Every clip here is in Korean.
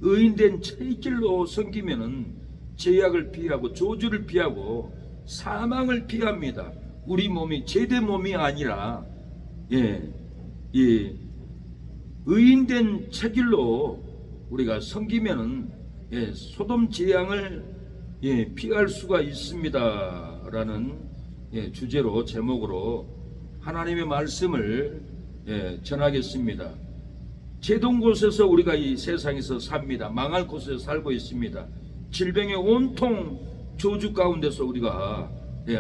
의인된 체질로 섬기면은 죄악을 피하고 저주를 피하고 사망을 피합니다. 우리 몸이 죄된 몸이 아니라 의인된 체질로 우리가 섬기면은 소돔 재앙을 피할 수가 있습니다라는 주제로 제목으로 하나님의 말씀을 전하겠습니다. 죄된 곳에서 우리가 이 세상에서 삽니다. 망할 곳에서 살고 있습니다. 질병의 온통 저주 가운데서 우리가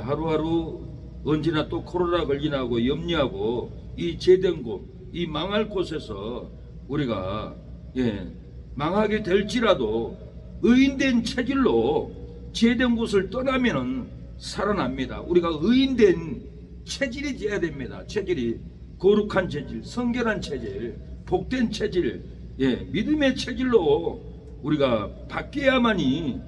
하루하루 언제나 또 코로나 걸리나고 염려하고 이 죄된 곳, 이 망할 곳에서 우리가 망하게 될지라도 의인된 체질로 죄된 곳을 떠나면은 살아납니다. 우리가 의인된 체질이 되어야 됩니다. 체질이 거룩한 체질, 성결한 체질, 복된 체질, 믿음의 체질로 우리가 바뀌어야만이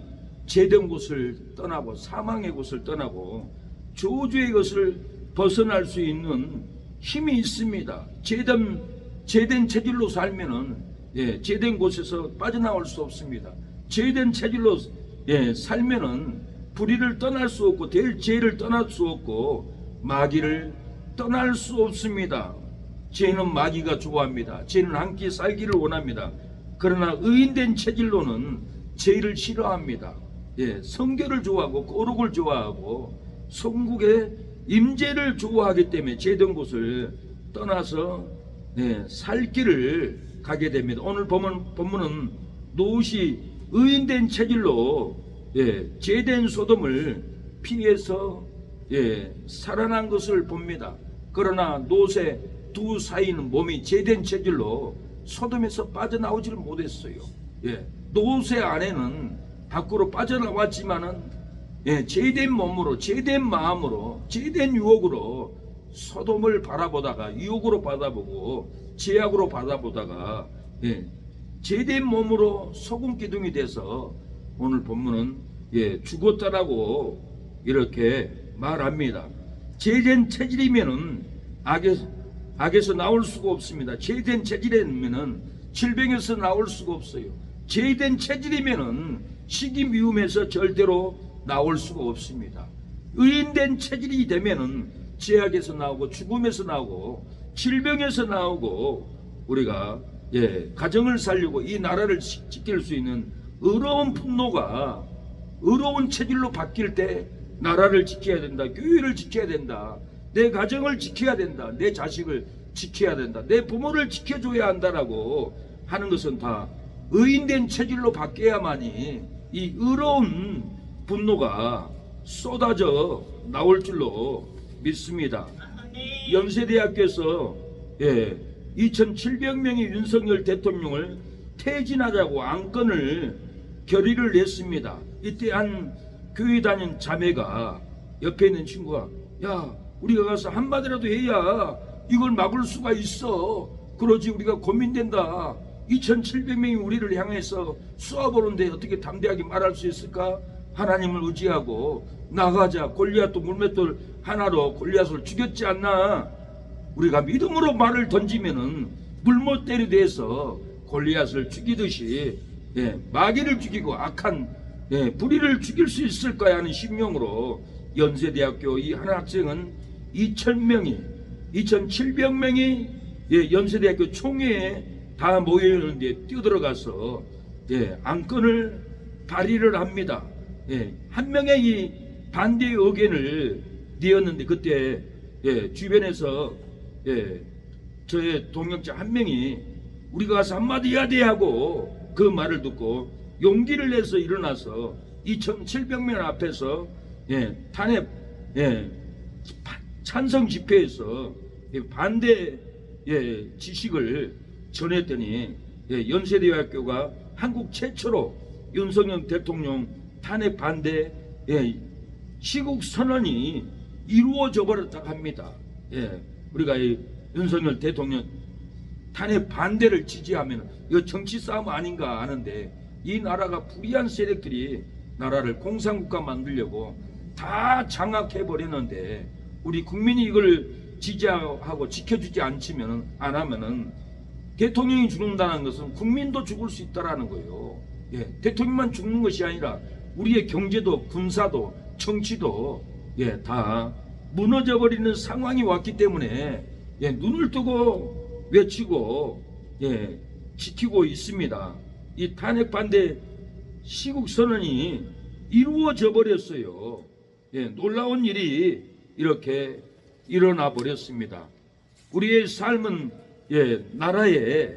죄된 곳을 떠나고 사망의 곳을 떠나고 저주의 것을 벗어날 수 있는 힘이 있습니다. 죄된 체질로 살면은 죄된 곳에서 빠져나올 수 없습니다. 죄된 체질로 살면은 불의를 떠날 수 없고 죄를 떠날 수 없고 마귀를 떠날 수 없습니다. 죄는 마귀가 좋아합니다. 죄는 함께 살기를 원합니다. 그러나 의인된 체질로는 죄를 싫어합니다. 성결을 좋아하고 거룩을 좋아하고 성국의 임재를 좋아하기 때문에 죄된 곳을 떠나서 살 길을 가게 됩니다. 오늘 본문은 롯이 의인된 체질로 죄된 소돔을 피해서 살아난 것을 봅니다. 그러나 롯의 두 사이는 몸이 죄된 체질로 소돔에서 빠져나오지를 못했어요. 롯의 아내는 밖으로 빠져나왔지만은 죄된 몸으로, 죄된 마음으로, 죄된 유혹으로 소돔을 바라보다가 유혹으로 받아보고 죄악으로 받아보다가 죄된 몸으로 소금 기둥이 돼서 오늘 본문은 죽었다라고 이렇게 말합니다. 죄된 체질이면은 악에서 나올 수가 없습니다. 죄된 체질이면은 질병에서 나올 수가 없어요. 죄된 체질이면은 시기 미움에서 절대로 나올 수가 없습니다. 의인된 체질이 되면은 죄악에서 나오고 죽음에서 나오고 질병에서 나오고 우리가 가정을 살리고 이 나라를 지킬 수 있는 의로운 분노가 의로운 체질로 바뀔 때 나라를 지켜야 된다, 교회를 지켜야 된다, 내 가정을 지켜야 된다, 내 자식을 지켜야 된다, 내 부모를 지켜줘야 한다라고 하는 것은 다 의인된 체질로 바뀌어야만이 이 의로운 분노가 쏟아져 나올 줄로 믿습니다. 연세대학교에서 2,700명의 윤석열 대통령을 퇴진하자고 안건을 결의를 냈습니다. 이때 한 교회 다닌 자매가 옆에 있는 친구가 야 우리가 가서 한마디라도 해야 이걸 막을 수가 있어. 그러지 우리가 고민된다. 2,700명이 우리를 향해서 쏘아보는데 어떻게 담대하게 말할 수 있을까? 하나님을 의지하고 나가자. 골리앗도 물맷돌 하나로 골리앗을 죽였지 않나? 우리가 믿음으로 말을 던지면은 물못대로 돼서 골리앗을 죽이듯이 마귀를 죽이고 악한 불의를 죽일 수 있을 거야 하는 심령으로 연세대학교 이 한 학생은 2,700명이 연세대학교 총회에 다 모여있는데 뛰어들어가서 안건을 발의를 합니다. 한 명의 이 반대의 의견을 내었는데 그때 주변에서 저의 동역자 한 명이 우리가 가서 한마디 해야 돼 하고 그 말을 듣고 용기를 내서 일어나서 2,700명 앞에서 탄핵 찬성 집회에서 반대 지식을 전했더니 연세대학교가 한국 최초로 윤석열 대통령 탄핵 반대 시국 선언이 이루어져 버렸다고 합니다. 우리가 이 윤석열 대통령 탄핵 반대를 지지하면 이거 정치 싸움 아닌가 하는데 이 나라가 불의한 세력들이 나라를 공산국가 만들려고 다 장악해 버렸는데 우리 국민이 이걸 지지하고 지켜주지 안 하면은 대통령이 죽는다는 것은 국민도 죽을 수 있다라는 거예요. 예, 대통령만 죽는 것이 아니라 우리의 경제도 군사도 정치도 다 무너져 버리는 상황이 왔기 때문에 눈을 뜨고 외치고 지키고 있습니다. 이 탄핵 반대 시국 선언이 이루어져 버렸어요. 놀라운 일이 이렇게 일어나 버렸습니다. 우리의 삶은 나라에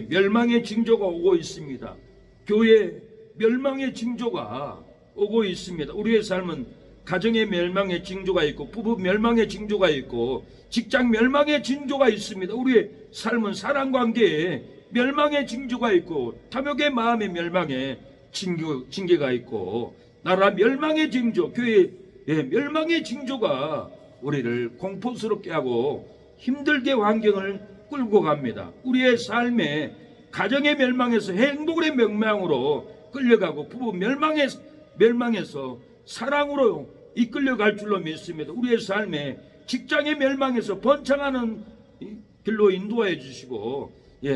멸망의 징조가 오고 있습니다. 교회 멸망의 징조가 오고 있습니다. 우리의 삶은 가정의 멸망의 징조가 있고, 부부 멸망의 징조가 있고, 직장 멸망의 징조가 있습니다. 우리의 삶은 사랑관계에 멸망의 징조가 있고, 탐욕의 마음의 멸망의 징계가 있고, 나라 멸망의 징조, 교회 멸망의 징조가 우리를 공포스럽게 하고 힘들게 환경을 끌고 갑니다. 우리의 삶에 가정의 멸망에서 행복의 멸망으로 끌려가고, 부부 멸망에서 사랑으로 이끌려갈 줄로 믿습니다. 우리의 삶에 직장의 멸망에서 번창하는 길로 인도해 주시고,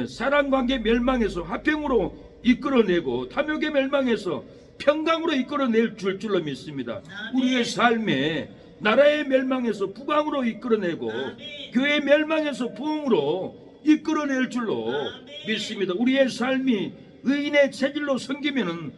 사랑관계 멸망에서 화평으로 이끌어내고, 탐욕의 멸망에서 평강으로 이끌어낼 줄로 믿습니다. 우리의 삶에 나라의 멸망에서 부강으로 이끌어내고, 교회 멸망에서 부흥으로 이끌어낼 줄로 믿습니다. 우리의 삶이 의인의 체질로 섬기면은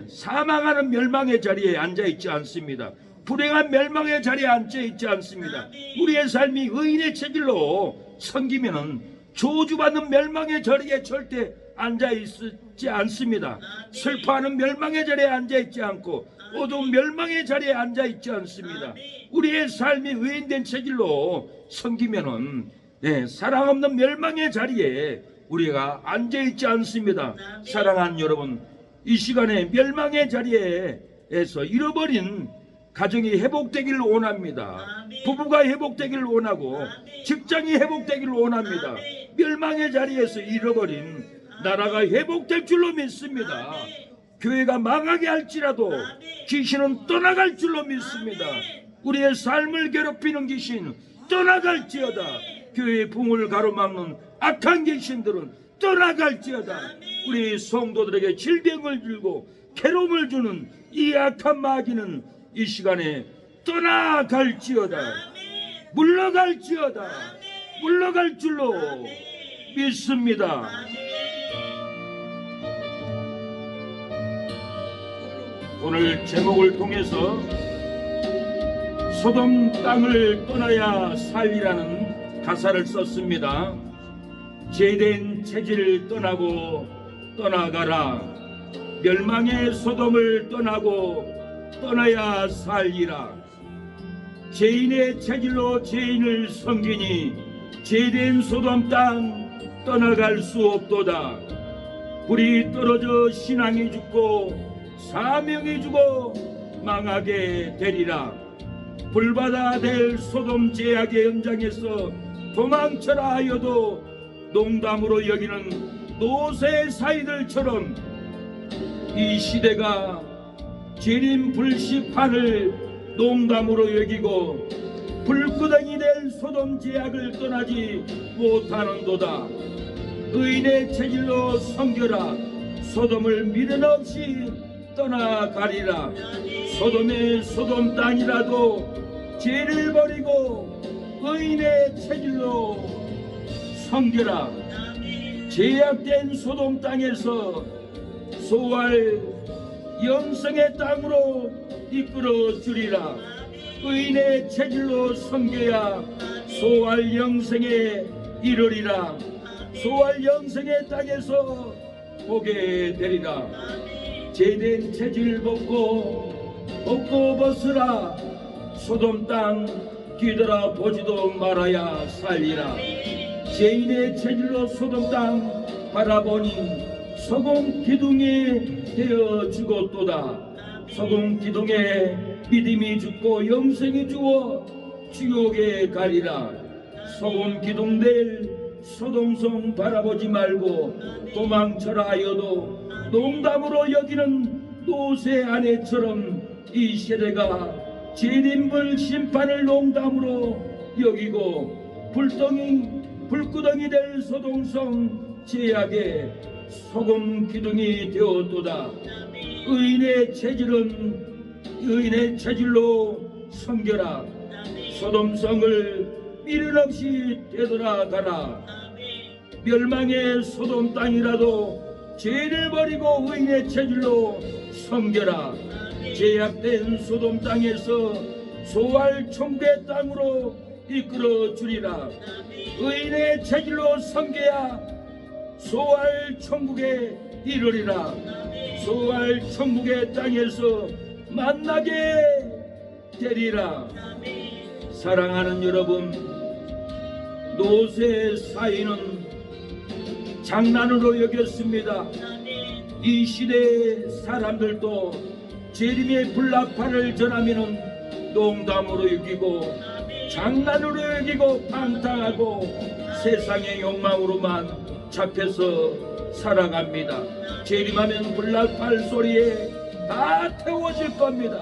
사망하는 멸망의 자리에 앉아 있지 않습니다. 불행한 멸망의 자리에 앉아 있지 않습니다. 우리의 삶이 의인의 체질로 섬기면은 저주받는 멸망의 자리에 절대 앉아 있지 않습니다. 슬퍼하는 멸망의 자리에 앉아 있지 않고, 어두운 멸망의 자리에 앉아 있지 않습니다. 우리의 삶이 의인된 체질로 섬기면은 사랑 없는 멸망의 자리에 우리가 앉아 있지 않습니다. 사랑하는 여러분, 이 시간에 멸망의 자리에서 잃어버린 가정이 회복되기를 원합니다. 부부가 회복되기를 원하고, 직장이 회복되기를 원합니다. 멸망의 자리에서 잃어버린 나라가 회복될 줄로 믿습니다. 교회가 망하게 할지라도 귀신은 떠나갈 줄로 믿습니다. 우리의 삶을 괴롭히는 귀신 떠나갈지어다. 교회의 붕을 가로막는 악한 귀신들은 떠나갈지어다. 우리 성도들에게 질병을 주고 괴로움을 주는 이 악한 마귀는 이 시간에 떠나갈지어다. 물러갈지어다. 물러갈 줄로 믿습니다. 오늘 제목을 통해서 소돔 땅을 떠나야 살리라는 가사를 썼습니다. 죄된 체질을 떠나고 떠나가라. 멸망의 소돔을 떠나고 떠나야 살리라. 죄인의 체질로 죄인을 섬기니 죄된 소돔 땅 떠나갈 수 없도다. 불이 떨어져 신앙이 죽고 사명이 죽어 망하게 되리라. 불바다 될 소돔 죄악의 현장에서 도망쳐라 하여도 농담으로 여기는 노새 사이들처럼 이 시대가 재림 불시판을 농담으로 여기고 불구덩이 될 소돔 죄악을 떠나지 못하는도다. 의인의 체질로 섬겨라. 소돔을 미련 없이 떠나가리라. 소돔의 소돔 땅이라도 죄를 버리고 의인의 체질로 섬겨라. 죄악된 소돔 땅에서 소활 영성의 땅으로 이끌어 주리라. 의인의 체질로 섬겨야 소활 영생에 이르리라. 소활 영생의 땅에서 보게 되리라. 죄된 체질 벗고 벗으라. 소돔 땅 뒤돌아 보지도 말아야 살리라. 죄인의 체질로 소돔 땅 바라보니 소금 기둥이 되어 죽었도다. 소금 기둥에 믿음이 죽고 영생이 죽어 지옥에 가리라. 소금 기둥 될 소돔성 바라보지 말고 도망쳐라 하여도 농담으로 여기는 노새 아내처럼 이 세대가 재림불 심판을 농담으로 여기고 불덩이 불구덩이 될 소동성 제약의 소금 기둥이 되었도다. 의인의 체질로 섬겨라. 소돔성을 미련 없이 되돌아가라. 멸망의 소돔 땅이라도 죄를 버리고 의인의 체질로 섬겨라. 제약된 소돔 땅에서 소활 천국의 땅으로 이끌어 주리라. 의인의 체질로 섬겨야 소활 천국에 이르리라. 소활 천국의 땅에서 만나게 되리라. 사랑하는 여러분, 노세 사이는 장난으로 여겼습니다. 이 시대의 사람들도 재림의 불나팔을 전하면은 농담으로 여기고 장난으로 여기고 방탕하고 세상의 욕망으로만 잡혀서 살아갑니다. 재림하면 불나팔 소리에 다 태워질 겁니다.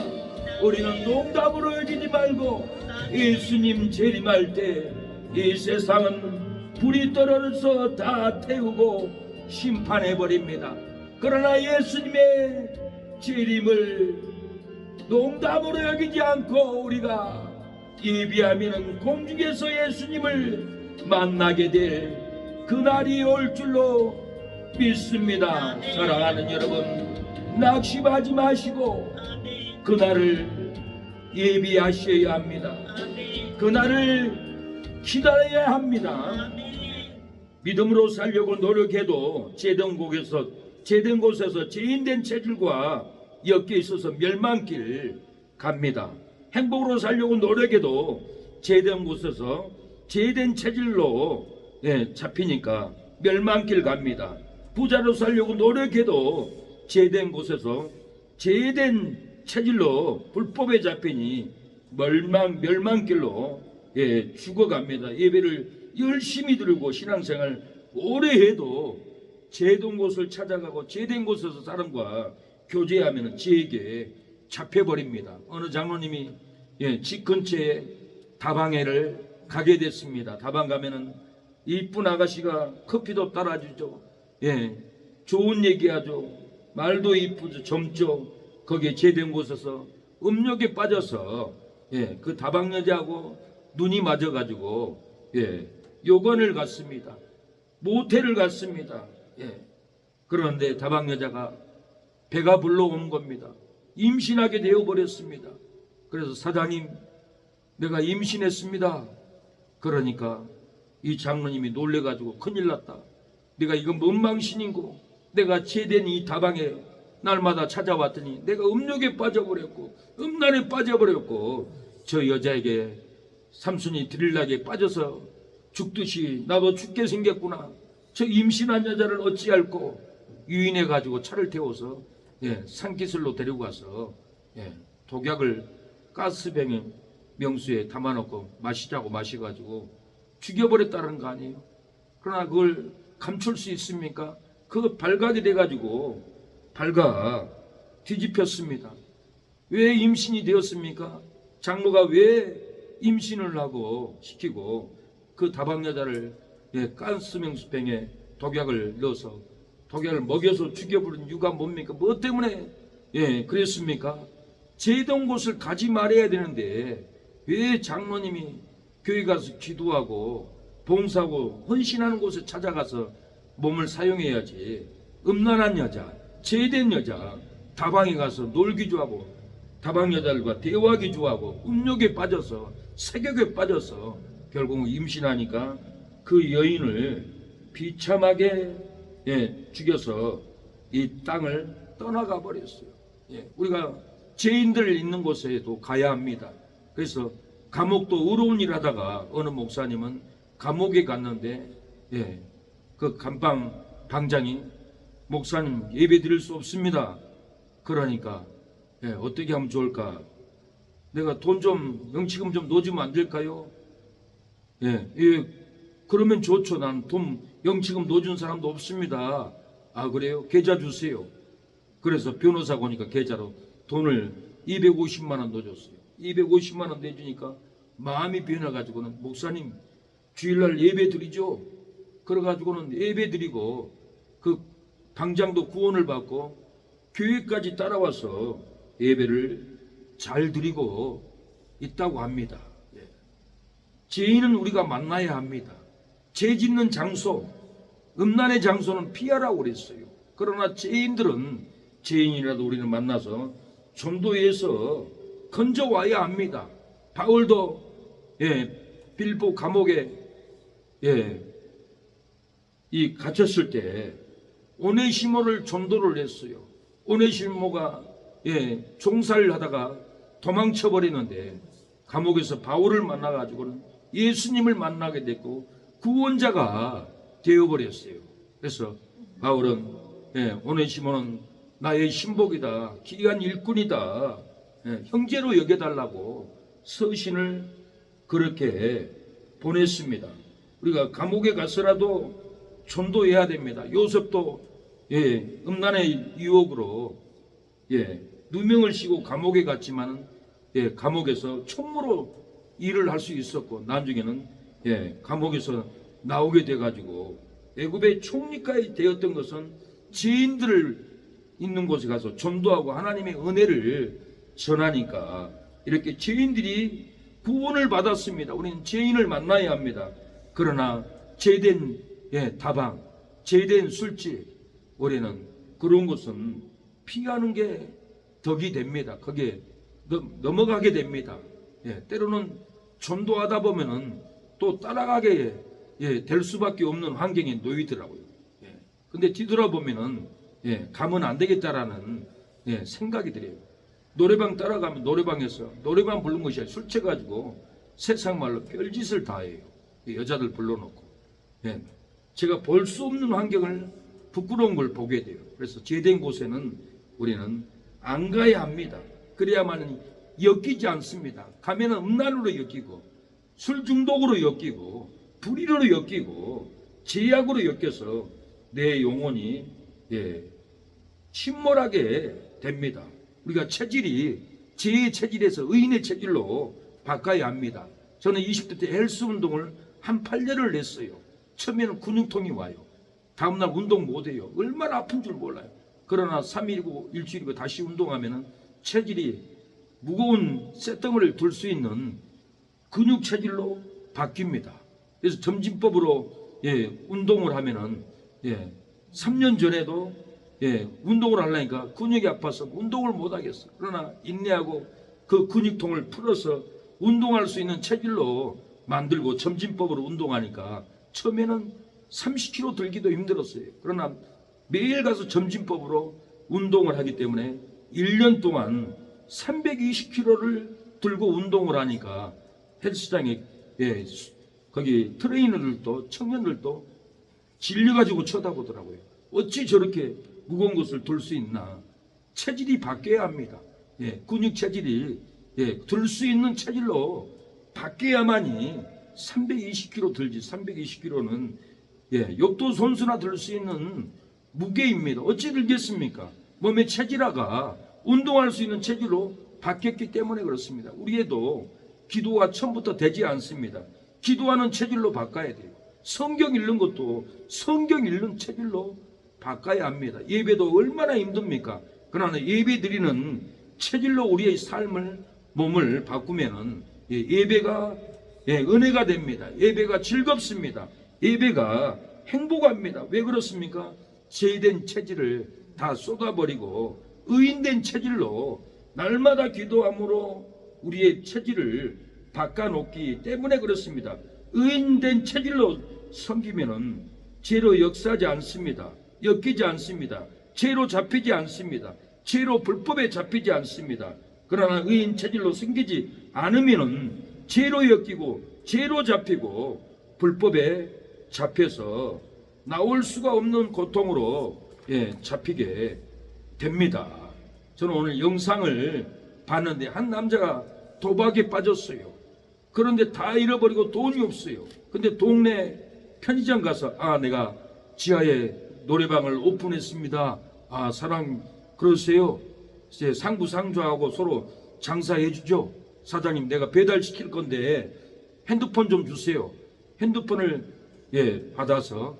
우리는 농담으로 여기지 말고 예수님 재림할 때 이 세상은 불이 떨어져서 다 태우고 심판해버립니다. 그러나 예수님의 재림을 농담으로 여기지 않고 우리가 예비하면 공중에서 예수님을 만나게 될 그날이 올 줄로 믿습니다. 사랑하는 여러분, 낙심하지 마시고 그날을 예비하셔야 합니다. 그날을 기다려야 합니다. 믿음으로 살려고 노력해도 죄된 곳에서 죄인된 체질과 엮여 있어서 멸망길 갑니다. 행복으로 살려고 노력해도 죄된 곳에서 죄된 체질로 잡히니까 멸망길 갑니다. 부자로 살려고 노력해도 죄된 곳에서 죄된 체질로 불법에 잡히니 멸망길로 죽어갑니다. 예배를 열심히 드리고 신앙생활 오래 해도 죄된 곳을 찾아가고 죄된 곳에서 사람과 교제하면 죄에게 잡혀버립니다. 어느 장로님이 집 근처에 다방회를 가게 됐습니다. 다방 가면은 이쁜 아가씨가 커피도 따라주죠. 좋은 얘기하죠. 말도 이쁘죠. 젊죠. 거기에 죄된 곳에서 음욕에 빠져서 그 다방 여자하고 눈이 맞아가지고 요관을 갔습니다. 모텔을 갔습니다. 그런데 다방 여자가 배가 불러온 겁니다. 임신하게 되어버렸습니다. 그래서 사장님, 내가 임신했습니다. 그러니까 이 장로님이 놀래가지고 큰일 났다. 내가 이건 뭔 망신이고 내가 죄된 이 다방에 날마다 찾아왔더니 내가 음욕에 빠져버렸고 음란에 빠져버렸고 저 여자에게 삼순이 들일락에 빠져서 죽듯이 나도 죽게 생겼구나. 저 임신한 여자를 어찌할꼬 유인해가지고 차를 태워서 산기슭로 데리고 가서 독약을 가스병에 명수에 담아놓고 마시자고 마셔가지고 죽여버렸다는 거 아니에요. 그러나 그걸 감출 수 있습니까? 그거 발각이 돼가지고 뒤집혔습니다. 왜 임신이 되었습니까? 장로가 왜 임신을 하고 시키고 그 다방 여자를 가스명수병에 독약을 넣어서 독약을 먹여서 죽여버린 이유가 뭡니까? 뭐 때문에 그랬습니까? 죄된 곳을 가지 말아야 되는데 왜 장로님이 교회 가서 기도하고 봉사하고 헌신하는 곳에 찾아가서 몸을 사용해야지. 음란한 여자, 죄된 여자, 다방에 가서 놀기 좋아하고 다방 여자들과 대화하기 좋아하고 음욕에 빠져서 세격에 빠져서 결국 임신하니까 그 여인을 비참하게 죽여서 이 땅을 떠나가 버렸어요. 우리가 죄인들 있는 곳에도 가야 합니다. 그래서 감옥도 의로운 일 하다가 어느 목사님은 감옥에 갔는데 그 감방 방장이 목사님 예배 드릴 수 없습니다. 그러니까 어떻게 하면 좋을까? 내가 돈 좀 영치금 좀 넣어주면 안 될까요? 그러면 좋죠. 난 돈 영치금 넣어준 사람도 없습니다. 아 그래요? 계좌 주세요. 그래서 변호사 보니까 계좌로 돈을 250만 원 넣어줬어요. 250만 원 내주니까 마음이 변해가지고는 목사님 주일날 예배 드리죠. 그래가지고는 예배 드리고 그 당장도 구원을 받고 교회까지 따라와서 예배를 잘 드리고 있다고 합니다. 죄인은 우리가 만나야 합니다. 죄 짓는 장소, 음란의 장소는 피하라고 그랬어요. 그러나 죄인들은 죄인이라도 우리는 만나서 전도해서 건져와야 합니다. 바울도 빌보 감옥에 이 갇혔을 때 오네시모를 전도를 했어요. 오네시모가 종살을 하다가 도망쳐 버리는데 감옥에서 바울을 만나가지고는 예수님을 만나게 됐고 구원자가 되어버렸어요. 그래서 바울은 오네시모는 나의 신복이다, 귀한 일꾼이다, 형제로 여겨달라고 서신을 그렇게 보냈습니다. 우리가 감옥에 가서라도 전도해야 됩니다. 요셉도 음란의 유혹으로 누명을 씌고 감옥에 갔지만 감옥에서 총무로 일을 할 수 있었고 나중에는 감옥에서 나오게 돼가지고 애굽의 총리까지 되었던 것은 죄인들을 있는 곳에 가서 전도하고 하나님의 은혜를 전하니까 이렇게 죄인들이 구원을 받았습니다. 우리는 죄인을 만나야 합니다. 그러나 죄된 다방, 죄된 술집, 우리는 그런 것은 피하는 게 덕이 됩니다. 거기에 넘어가게 됩니다. 때로는 전도하다 보면은 또 따라가게 될 수밖에 없는 환경에 놓이더라고요. 근데 뒤돌아보면은 가면 안 되겠다라는 생각이 들어요. 노래방 따라가면 노래방에서 노래방 부른 것이 아니라 술 취해가지고 세상 말로 별짓을 다 해요. 여자들 불러놓고. 제가 볼 수 없는 환경을 부끄러운 걸 보게 돼요. 그래서 죄된 곳에는 우리는 안 가야 합니다. 그래야만 엮이지 않습니다. 가면은 음란으로 엮이고 술 중독으로 엮이고 불의로 엮이고 죄악으로 엮여서 내 영혼이 침몰하게 됩니다. 우리가 체질이 죄의 체질에서 의인의 체질로 바꿔야 합니다. 저는 20대 때 헬스 운동을 한 8년을 했어요. 처음에는 근육통이 와요. 다음날 운동 못해요. 얼마나 아픈 줄 몰라요. 그러나 3일이고 일주일이고 다시 운동하면은 체질이 무거운 쇳덩어리를 들 수 있는 근육 체질로 바뀝니다. 그래서 점진법으로 운동을 하면은 3년 전에도 운동을 하려니까 근육이 아파서 운동을 못 하겠어. 그러나 인내하고 그 근육통을 풀어서 운동할 수 있는 체질로 만들고 점진법으로 운동하니까 처음에는 30kg 들기도 힘들었어요. 그러나 매일 가서 점진법으로 운동을 하기 때문에 1년 동안 320kg를 들고 운동을 하니까 헬스장에 거기 트레이너들도 청년들도 질려가지고 쳐다보더라고요. 어찌 저렇게 무거운 것을 들 수 있나. 체질이 바뀌어야 합니다. 근육 체질이 들 수 있는 체질로 바뀌어야만이 320kg 들지. 320kg는 역도 선수나 들 수 있는 무게입니다. 어찌 들겠습니까? 몸의 체질화가 운동할 수 있는 체질로 바뀌었기 때문에 그렇습니다. 우리에도 기도가 처음부터 되지 않습니다. 기도하는 체질로 바꿔야 돼요. 성경 읽는 것도 성경 읽는 체질로 바꿔야 합니다. 예배도 얼마나 힘듭니까? 그러나 예배 드리는 체질로 우리의 삶을 몸을 바꾸면은 예배가 은혜가 됩니다. 예배가 즐겁습니다. 예배가 행복합니다. 왜 그렇습니까? 죄된 체질을 다 쏟아버리고 의인된 체질로 날마다 기도함으로 우리의 체질을 바꿔놓기 때문에 그렇습니다. 의인된 체질로 섬기면은 죄로 역사하지 않습니다. 엮이지 않습니다. 죄로 잡히지 않습니다. 죄로 불법에 잡히지 않습니다. 그러나 의인 체질로 섬기지 않으면은 죄로 엮이고 죄로 잡히고 불법에 잡혀서 나올 수가 없는 고통으로 잡히게 됩니다. 저는 오늘 영상을 봤는데 한 남자가 도박에 빠졌어요. 그런데 다 잃어버리고 돈이 없어요. 근데 동네 편의점 가서 내가 지하에 노래방을 오픈했습니다. 사랑 그러세요? 이제 상부상조하고 서로 장사해 주죠. 사장님 내가 배달시킬 건데 핸드폰 좀 주세요. 핸드폰을 받아서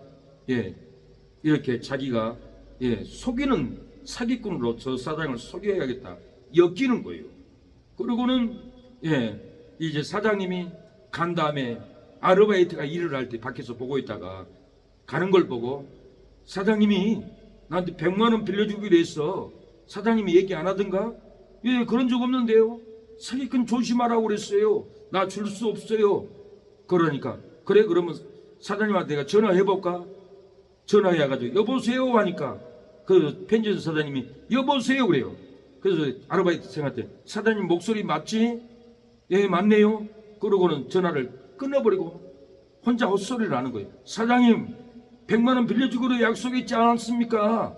이렇게 자기가 속이는 사기꾼으로 저 사장을 속여야겠다 엮이는 거예요. 그러고는 이제 사장님이 간 다음에 아르바이트가 일을 할 때 밖에서 보고 있다가 가는 걸 보고 사장님이 나한테 100만 원 빌려주기로 했어. 사장님이 얘기 안 하던가? 예, 그런 적 없는데요. 사기꾼 조심하라고 그랬어요. 나 줄 수 없어요. 그러니까 그래 그러면 사장님한테 내가 전화해볼까? 전화해가지고 여보세요 하니까 그 편의점 사장님이 여보세요 그래요. 그래서 아르바이트생한테 사장님 목소리 맞지? 예 맞네요. 그러고는 전화를 끊어버리고 혼자 헛소리를 하는 거예요. 사장님 100만 원 빌려주기로 약속했지 않았습니까?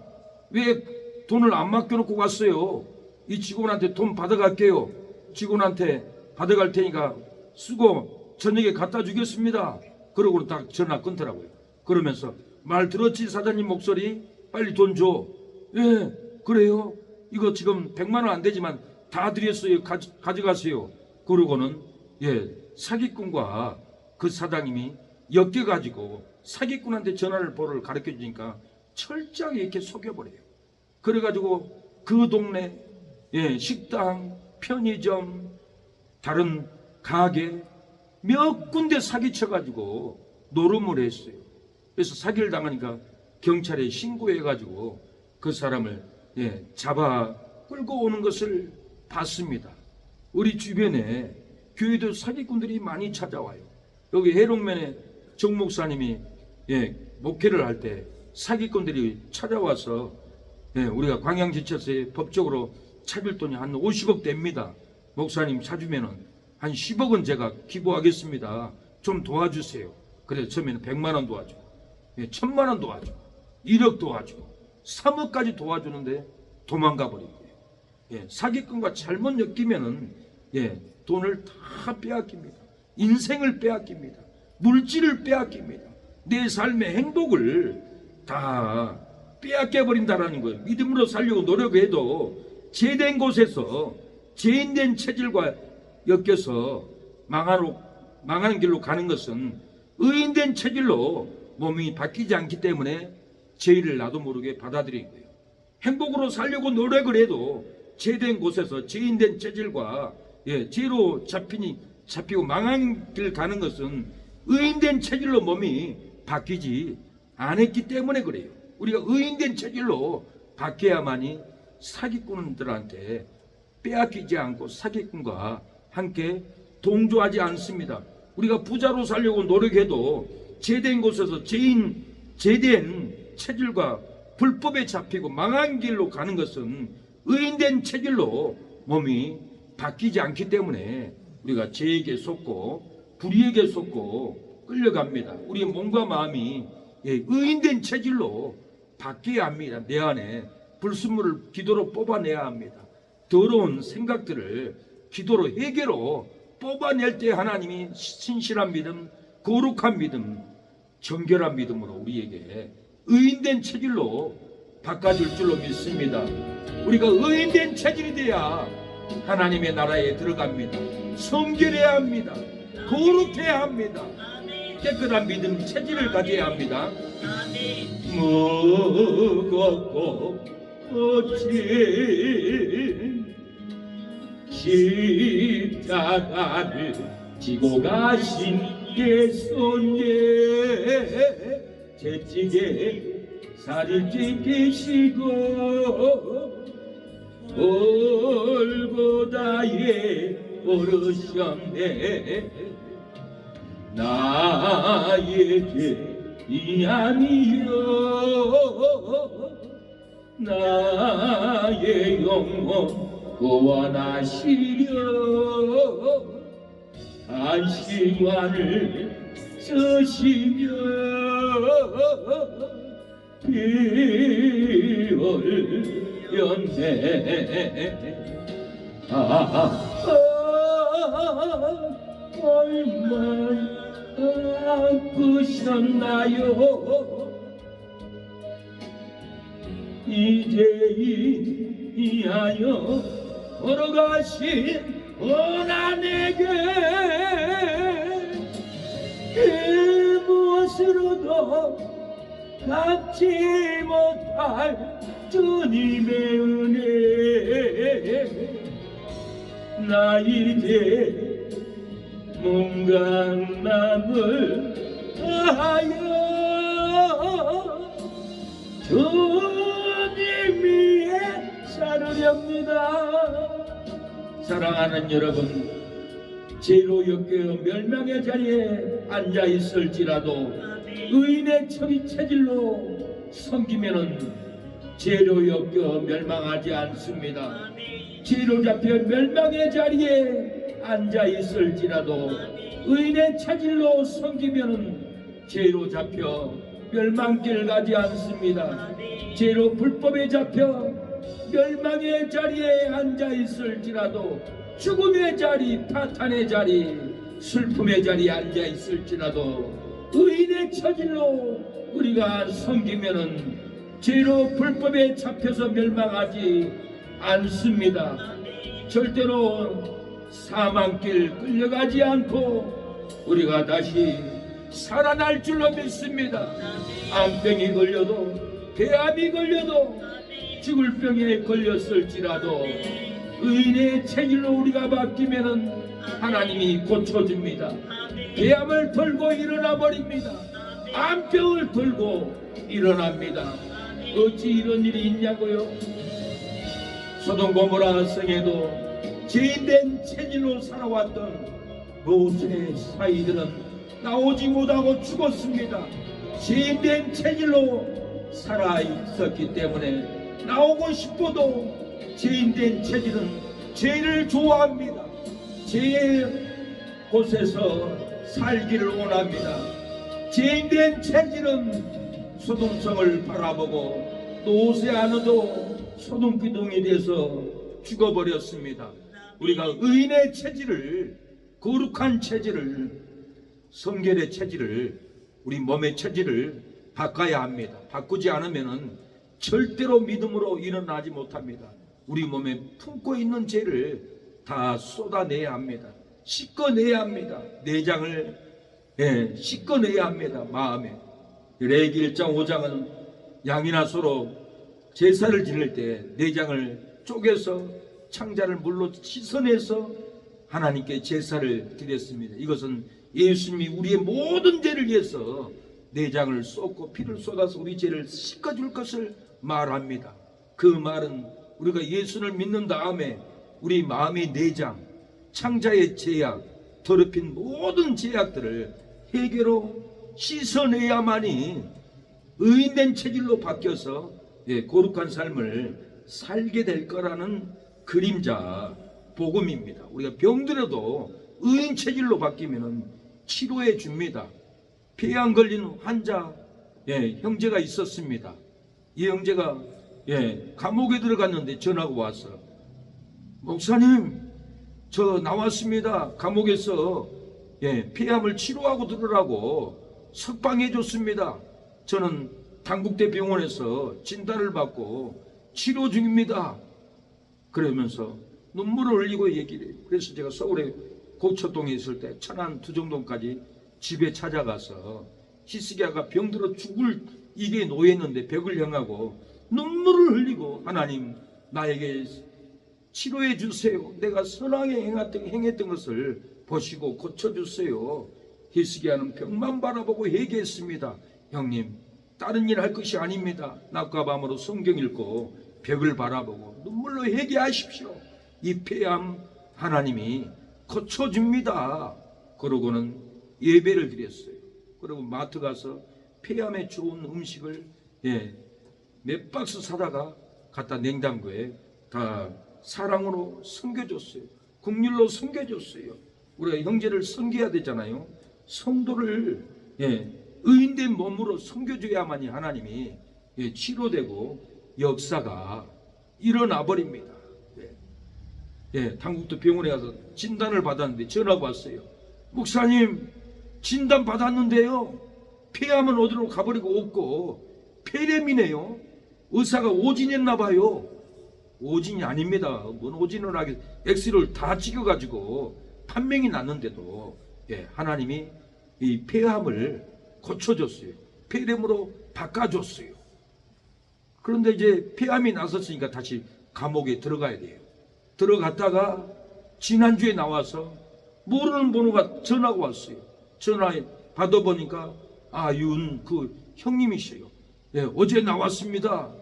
왜 돈을 안 맡겨놓고 갔어요? 이 직원한테 돈 받아갈게요. 직원한테 받아갈 테니까 쓰고 저녁에 갖다 주겠습니다. 그러고는 딱 전화 끊더라고요. 그러면서 말 들었지 사장님 목소리? 빨리 돈 줘. 예 그래요. 이거 지금 100만 원 안 되지만 다 드렸어요. 가져가세요. 그러고는 사기꾼과 그 사장님이 엮여가지고 사기꾼한테 전화를 번호를 가르쳐 주니까 철저하게 이렇게 속여버려요. 그래가지고 그 동네 식당, 편의점, 다른 가게 몇 군데 사기쳐가지고 노름을 했어요. 그래서 사기를 당하니까 경찰에 신고해가지고 그 사람을 잡아 끌고 오는 것을 봤습니다. 우리 주변에 교회도 사기꾼들이 많이 찾아와요. 여기 해롱면에 정 목사님이 목회를 할 때 사기꾼들이 찾아와서 우리가 광양지체서에 법적으로 차빌 돈이 한 50억 됩니다. 목사님 찾으면은 한 10억은 제가 기부하겠습니다. 좀 도와주세요. 그래서 처음에는 100만 원 도와주고 1000만 원 도와주고 1억 도와주고 3억까지 도와주는데 도망가 버린 거예요. 사기꾼과 잘못 엮이면은 돈을 다 빼앗깁니다. 인생을 빼앗깁니다. 물질을 빼앗깁니다. 내 삶의 행복을 다 빼앗겨 버린다라는 거예요. 믿음으로 살려고 노력해도 죄된 곳에서 죄인된 체질과 엮여서 망하는 길로 가는 것은 의인된 체질로 몸이 바뀌지 않기 때문에 죄를 나도 모르게 받아들인 거예요. 행복으로 살려고 노력을 해도 죄된 곳에서 죄인된 체질과 죄로 잡히고 망한 길 가는 것은 의인된 체질로 몸이 바뀌지 않았기 때문에 그래요. 우리가 의인된 체질로 바뀌어야만이 사기꾼들한테 빼앗기지 않고 사기꾼과 함께 동조하지 않습니다. 우리가 부자로 살려고 노력해도 죄된 곳에서 죄된 체질과 불법에 잡히고 망한 길로 가는 것은 의인된 체질로 몸이 바뀌지 않기 때문에 우리가 죄에게 속고 불의에게 속고 끌려갑니다. 우리의 몸과 마음이 의인된 체질로 바뀌어야 합니다. 내 안에 불순물을 기도로 뽑아내야 합니다. 더러운 생각들을 기도로 회개로 뽑아낼 때 하나님이 신실한 믿음, 거룩한 믿음, 정결한 믿음으로 우리에게 의인된 체질로 바꿔줄 줄로 믿습니다. 우리가 의인된 체질이 돼야 하나님의 나라에 들어갑니다. 성결해야 합니다. 거룩해야 합니다. 깨끗한 믿음 체질을 가져야 합니다. 무겁고 거친 십자가를 지고 가신 예수님 채찍에 살을 찢기시고 골고다에 오르셨네. 나의 죄이 아니요 나의 영혼 구원하시려 안식만을 쓰시며 피 흘렸네. 얼마나 아프셨나요? 이제이하여 걸어가신 고난에게 값으로도 갚지 못할 주님의 은혜. 나 이제 몸강남을 하여 주님 위에 살으렵니다. 사랑하는 여러분, 죄로 엮여 멸망의 자리에 앉아 있을지라도 의인의 척이 체질로 섬기면은 죄로 엮여 멸망하지 않습니다. 죄로 잡혀 멸망의 자리에 앉아 있을지라도 의인의 체질로 섬기면은 죄로 잡혀 멸망길 가지 않습니다. 죄로 불법에 잡혀 멸망의 자리에 앉아 있을지라도 죽음의 자리, 파탄의 자리, 슬픔의 자리에 앉아 있을지라도 의인의 처질로 우리가 섬기면은 죄로 불법에 잡혀서 멸망하지 않습니다. 절대로 사망길 끌려가지 않고 우리가 다시 살아날 줄로 믿습니다. 암병이 걸려도, 폐암이 걸려도, 죽을 병에 걸렸을지라도 의인의 체질로 우리가 맡기면은 하나님이 고쳐줍니다. 폐암을 들고 일어나 버립니다. 암병을 들고 일어납니다. 어찌 이런 일이 있냐고요? 소돔 고모라 성에도 죄인된 체질로 살아왔던 롯의 사이들은 나오지 못하고 죽었습니다. 죄인된 체질로 살아 있었기 때문에 나오고 싶어도 죄인된 체질은 죄를 좋아합니다. 죄의 곳에서 살기를 원합니다. 죄인된 체질은 소돔성을 바라보고 롯의 아내도 소돔 기둥이 돼서 죽어버렸습니다. 우리가 의인의 체질을, 거룩한 체질을, 성결의 체질을, 우리 몸의 체질을 바꿔야 합니다. 바꾸지 않으면 절대로 믿음으로 일어나지 못합니다. 우리 몸에 품고 있는 죄를 다 쏟아내야 합니다. 씻어내야 합니다. 내장을 씻어내야 합니다. 마음에. 레위기 1장 5장은 양이나 소로 제사를 지낼 때 내장을 쪼개서 창자를 물로 씻어내서 하나님께 제사를 드렸습니다. 이것은 예수님이 우리의 모든 죄를 위해서 내장을 쏟고 피를 쏟아서 우리 죄를 씻어줄 것을 말합니다. 그 말은 우리가 예수를 믿는 다음에 우리 마음의 내장, 창자의 죄악, 더럽힌 모든 죄악들을 해결로 씻어내야만이 의인된 체질로 바뀌어서 거룩한 삶을 살게 될 거라는 그림자 복음입니다. 우리가 병들어도 의인 체질로 바뀌면 치료해 줍니다. 폐암 걸린 환자 형제가 있었습니다. 이 형제가 감옥에 들어갔는데 전화가 왔어. 목사님, 저 나왔습니다. 감옥에서 폐암을 치료하고 들으라고 석방해 줬습니다. 저는 당국대 병원에서 진단을 받고 치료 중입니다. 그러면서 눈물을 흘리고 얘기를 해요. 그래서 제가 서울에 고척동에 있을 때 천안 두정동까지 집에 찾아가서 히스기야가 병들어 죽을 이게 놓였는데 벽을 향하고 눈물을 흘리고 하나님 나에게 치료해 주세요. 내가 선하게 행했던 것을 보시고 고쳐주세요. 히스기야는 벽만 바라보고 얘기했습니다. 형님, 다른 일 할 것이 아닙니다. 낮과 밤으로 성경 읽고 벽을 바라보고 눈물로 회개하십시오. 이 폐암 하나님이 고쳐줍니다. 그러고는 예배를 드렸어요. 그리고 마트 가서 폐암에 좋은 음식을 몇 박스 사다가 갖다 냉장고에 다 사랑으로 섬겨줬어요. 국률로 섬겨줬어요. 우리가 형제를 섬겨야 되잖아요. 성도를 의인된 몸으로 섬겨줘야만이 하나님이 치료되고 역사가 일어나 버립니다. 당국도 병원에 가서 진단을 받았는데 전화가 왔어요. 목사님, 진단 받았는데요, 폐암은 어디로 가버리고 없고 폐렴이네요. 의사가 오진했나 봐요. 오진이 아닙니다. 뭔 오진을 하게, 엑스를 다 찍어가지고 판명이 났는데도 하나님이 이 폐암을 고쳐줬어요. 폐렴으로 바꿔줬어요. 그런데 이제 폐암이 나섰으니까 다시 감옥에 들어가야 돼요. 들어갔다가 지난주에 나와서 모르는 번호가 전화가 왔어요. 전화 받아보니까 윤 그 형님이셔요. 예, 어제 나왔습니다.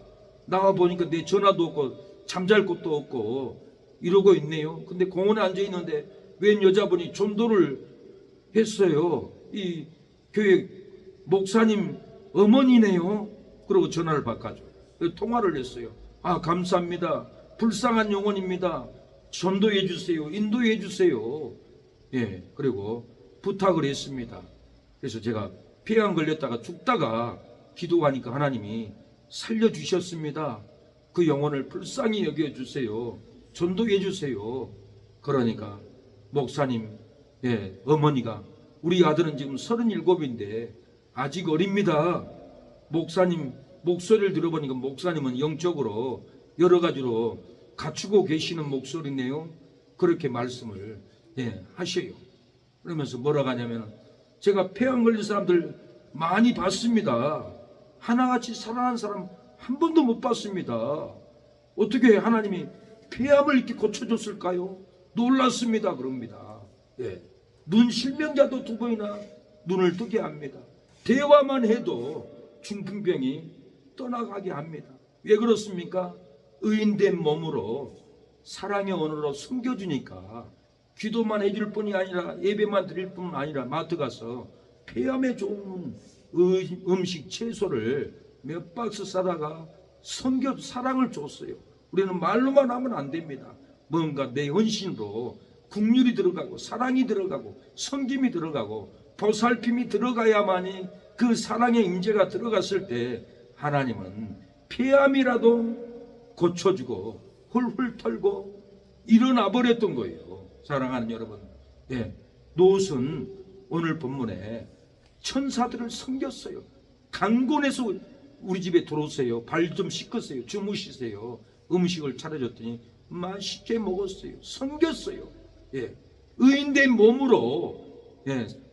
나와보니까 내 전화도 없고 잠잘 곳도 없고 이러고 있네요. 근데 공원에 앉아있는데 웬 여자분이 전도를 했어요. 이 교회 목사님 어머니네요. 그러고 전화를 바꿔줘. 통화를 했어요. 감사합니다. 불쌍한 영혼입니다. 전도해 주세요. 인도해 주세요. 예, 그리고 부탁을 했습니다. 그래서 제가 폐암 걸렸다가 죽다가 기도하니까 하나님이 살려주셨습니다. 그 영혼을 불쌍히 여겨주세요. 전도해 주세요. 그러니까 목사님, 예, 어머니가 우리 아들은 지금 37인데 아직 어립니다. 목사님 목소리를 들어보니까 목사님은 영적으로 여러 가지로 갖추고 계시는 목소리네요. 그렇게 말씀을 하셔요. 그러면서 뭐라고 하냐면 제가 폐암 걸린 사람들 많이 봤습니다. 하나같이 살아난 사람 한 번도 못 봤습니다. 어떻게 하나님이 폐암을 이렇게 고쳐줬을까요? 놀랐습니다. 그럽니다. 눈 실명자도 2번이나 눈을 뜨게 합니다. 대화만 해도 중풍병이 떠나가게 합니다. 왜 그렇습니까? 의인된 몸으로 사랑의 언어로 섬겨주니까 기도만 해줄 뿐이 아니라 예배만 드릴 뿐 아니라 마트 가서 폐암에 좋은 음식 채소를 몇 박스 싸다가 섬겨 사랑을 줬어요. 우리는 말로만 하면 안 됩니다. 뭔가 내 헌신으로 국률이 들어가고 사랑이 들어가고 섬김이 들어가고 보살핌이 들어가야만이 그 사랑의 임재가 들어갔을 때 하나님은 폐암이라도 고쳐주고 훌훌 털고 일어나 버렸던 거예요. 사랑하는 여러분, 롯은 오늘 본문에 천사들을 섬겼어요. 강권해서 우리 집에 들어오세요. 발 좀 씻으세요. 주무시세요. 음식을 차려줬더니 맛있게 먹었어요. 섬겼어요. 의인된 몸으로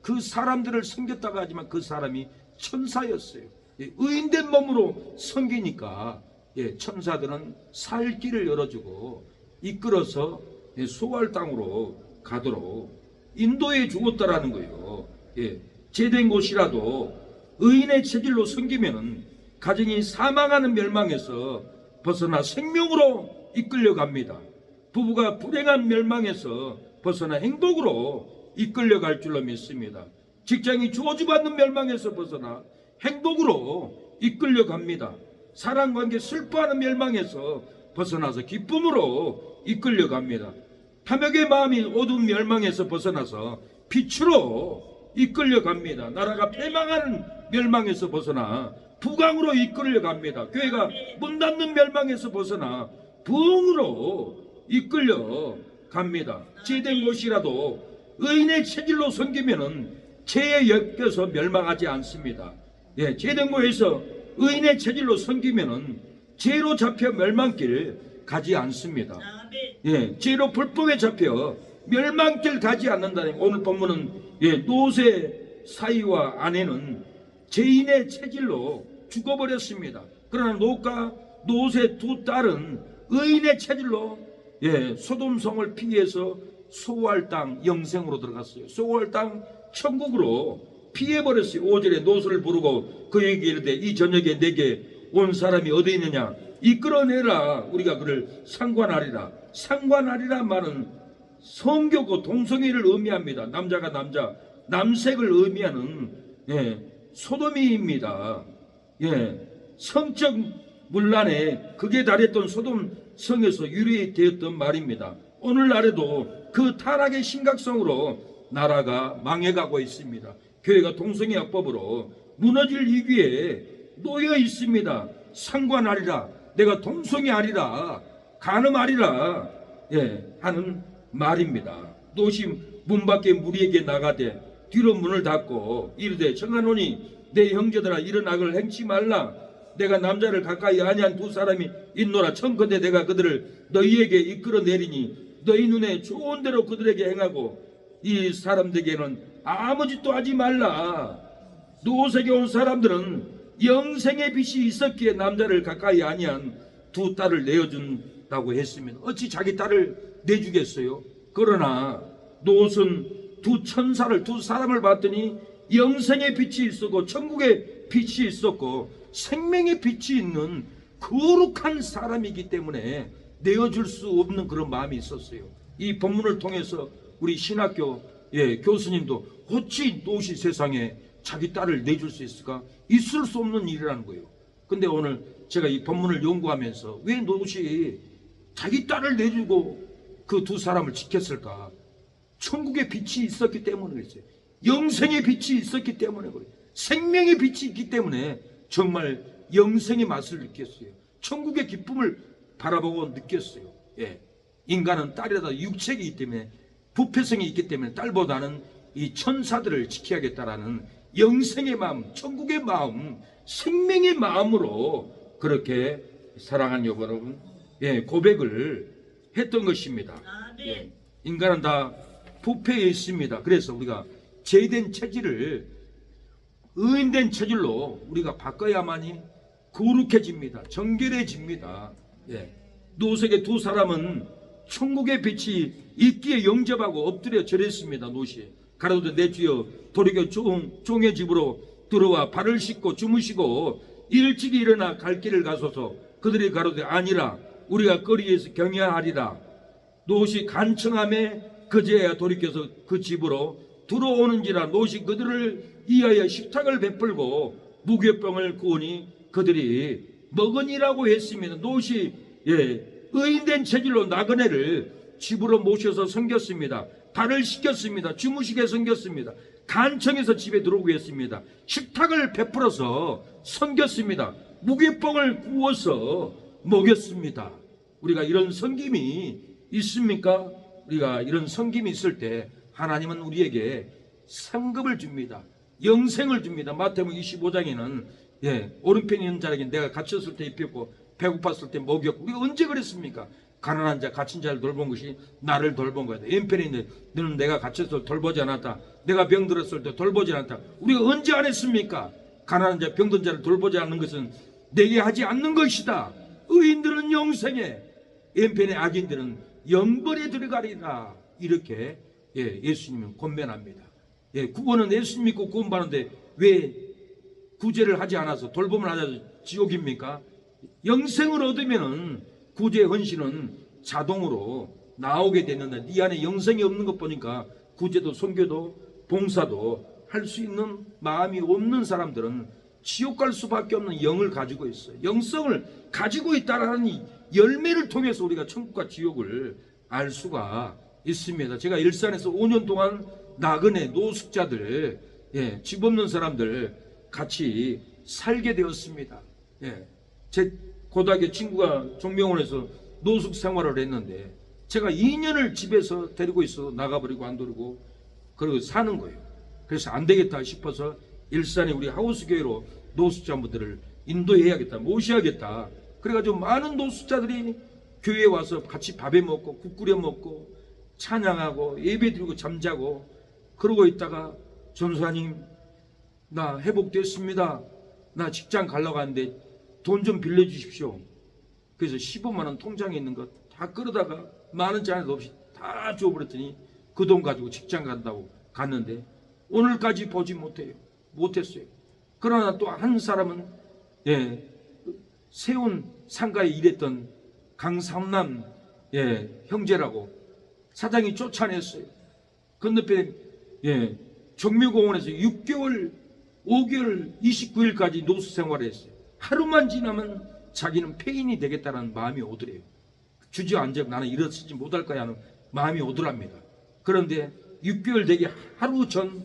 그 사람들을 섬겼다고 하지만 그 사람이 천사였어요. 의인된 몸으로 섬기니까 천사들은 살 길을 열어주고 이끌어서 소활 땅으로 가도록 인도해 주었다라는 거예요. 제된 곳이라도 의인의 체질로 섬기면 가정이 사망하는 멸망에서 벗어나 생명으로 이끌려갑니다. 부부가 불행한 멸망에서 벗어나 행복으로 이끌려갈 줄로 믿습니다. 직장이 저주받는 멸망에서 벗어나 행복으로 이끌려갑니다. 사랑관계 슬퍼하는 멸망에서 벗어나서 기쁨으로 이끌려갑니다. 탐욕의 마음이 어두운 멸망에서 벗어나서 빛으로 이끌려갑니다. 나라가 패망하는 멸망에서 벗어나 부강으로 이끌려갑니다. 교회가 문 닫는 멸망에서 벗어나 부흥으로 이끌려갑니다. 죄된 곳이라도 의인의 체질로 섬기면은 죄에 엮여서 멸망하지 않습니다. 죄된 곳에서 의인의 체질로 섬기면은 죄로 잡혀 멸망길 가지 않습니다. 죄로 불법에 잡혀 멸망길 가지 않는다는 오늘 본문은 롯의 사위와 아내는 죄인의 체질로 죽어버렸습니다. 그러나 롯의 2 딸은 의인의 체질로 소돔성을 피해서 소활 땅 영생으로 들어갔어요. 소활 땅 천국으로 피해버렸어요. 5절에 롯을 부르고 그에게 이르되 이 저녁에 내게 온 사람이 어디 있느냐 이끌어내라 우리가 그를 상관하리라. 상관하리라 말은 성교고 동성애를 의미합니다. 남자가 남자 남색을 의미하는 소돔입니다. 성적 문란에 극에 달했던 소돔 성에서 유래되었던 말입니다. 오늘날에도 그 타락의 심각성으로 나라가 망해가고 있습니다. 교회가 동성애 악법으로 무너질 위기에 놓여 있습니다. 상관하리라 내가 동성애하리라 간음하리라 하는 말입니다. 롯이 문 밖에 무리에게 나가되 뒤로 문을 닫고 이르되 청하노니 내 형제들아 일어나걸 행치 말라. 내가 남자를 가까이 아니한 2 사람이 있노라. 청컨대 내가 그들을 너희에게 이끌어내리니 너희 눈에 좋은 대로 그들에게 행하고 이 사람들에게는 아무 짓도 하지 말라. 노색에 온 사람들은 영생의 빛이 있었기에 남자를 가까이 아니한 두 딸을 내어준다고 했으면 어찌 자기 딸을 내주겠어요? 그러나 롯은 두 천사를, 두 사람을 봤더니 영생의 빛이 있었고 천국의 빛이 있었고 생명의 빛이 있는 거룩한 사람이기 때문에 내어줄 수 없는 그런 마음이 있었어요. 이 본문을 통해서 우리 신학교 교수님도 어찌 롯이 세상에 자기 딸을 내줄 수 있을까? 있을 수 없는 일이라는 거예요. 근데 오늘 제가 이 본문을 연구하면서 왜 롯이 자기 딸을 내주고 그 두 사람을 지켰을까? 천국의 빛이 있었기 때문에 그랬어요. 영생의 빛이 있었기 때문에 그래요. 생명의 빛이 있기 때문에 정말 영생의 맛을 느꼈어요. 천국의 기쁨을 바라보고 느꼈어요. 인간은 딸이라도 육체이기 때문에 부패성이 있기 때문에 딸보다는 이 천사들을 지켜야겠다라는 영생의 마음, 천국의 마음, 생명의 마음으로 그렇게 사랑하는 여러분 고백을 했던 것입니다. 인간은 다 부패에 있습니다. 그래서 우리가 죄된 체질을 의인된 체질로 우리가 바꿔야만이 거룩해집니다. 정결해집니다. 롯에게 두 사람은 천국의 빛이 있기에 영접하고 엎드려 절했습니다. 롯이 가로되 내 주여 돌이켜 종의 집으로 들어와 발을 씻고 주무시고 일찍이 일어나 갈 길을 가소서. 그들이 가로되 아니라 우리가 거리에서 경야하리라. 롯이 간청함에 그제야 돌이켜서 그 집으로 들어오는지라. 롯이 그들을 위하여 식탁을 베풀고 무교병을 구우니 그들이 먹으니라고 했습니다. 롯이 의인된 체질로 나그네를 집으로 모셔서 섬겼습니다. 발을 씻겼습니다. 주무시게 섬겼습니다. 간청해서 집에 들어오게 했습니다. 식탁을 베풀어서 섬겼습니다. 무교병을 구워서 먹였습니다. 우리가 이런 섬김이 있습니까? 우리가 이런 섬김이 있을 때 하나님은 우리에게 상급을 줍니다. 영생을 줍니다. 마태복음 25장에는 오른편에 있는 자에게 내가 갇혔을 때 입혔고 배고팠을 때 먹였고. 우리가 언제 그랬습니까? 가난한 자 갇힌 자를 돌본 것이 나를 돌본 거다. 왼편에 있는 너는 내가 갇혔을 때 돌보지 않았다. 내가 병들었을 때 돌보지 않았다. 우리가 언제 안 했습니까? 가난한 자 병든 자를 돌보지 않는 것은 내게 하지 않는 것이다. 의인들은 영생에, 왼편의 악인들은 영벌에 들어가리라. 이렇게 예수님은 권면합니다. 구원은 예수님 믿고 구원받는데 왜 구제를 하지 않아서 돌봄을 하지 않아서 지옥입니까? 영생을 얻으면은 구제 헌신은 자동으로 나오게 되는데 네 안에 영생이 없는 것 보니까 구제도 선교도 봉사도 할 수 있는 마음이 없는 사람들은 지옥 갈 수밖에 없는 영을 가지고 있어요. 영성을 가지고 있다라는 이 열매를 통해서 우리가 천국과 지옥을 알 수가 있습니다. 제가 일산에서 5년 동안 나그네 노숙자들, 집 없는 사람들 같이 살게 되었습니다. 제 고등학교 친구가 종명원에서 노숙 생활을 했는데 제가 2년을 집에서 데리고 있어 나가버리고 안 돌리고 그러고 사는 거예요. 그래서 안 되겠다 싶어서 일산에 우리 하우스교회로 노숙자분들을 인도해야겠다, 모셔야겠다. 그래가지고 많은 노숙자들이 교회에 와서 같이 밥해 먹고 국 끓여 먹고 찬양하고 예배 드리고 잠자고 그러고 있다가 전사님 나 회복됐습니다. 나 직장 가려고 하는데 돈 좀 빌려주십시오. 그래서 15만 원 통장에 있는 거 다 끌어다가 만 원짜리 하나도 없이 다 줘버렸더니 그 돈 가지고 직장 간다고 갔는데 오늘까지 보지 못했어요. 그러나 또 한 사람은 세운 상가에 일했던 강삼남 형제라고 사장이 쫓아냈어요. 건너편에 정묘공원에서 6개월 5개월 29일까지 노숙 생활을 했어요. 하루만 지나면 자기는 폐인이 되겠다는 마음이 오더래요. 주저앉아 나는 일어서지 못할 거야 하는 마음이 오더랍니다. 그런데 6개월 되기 하루 전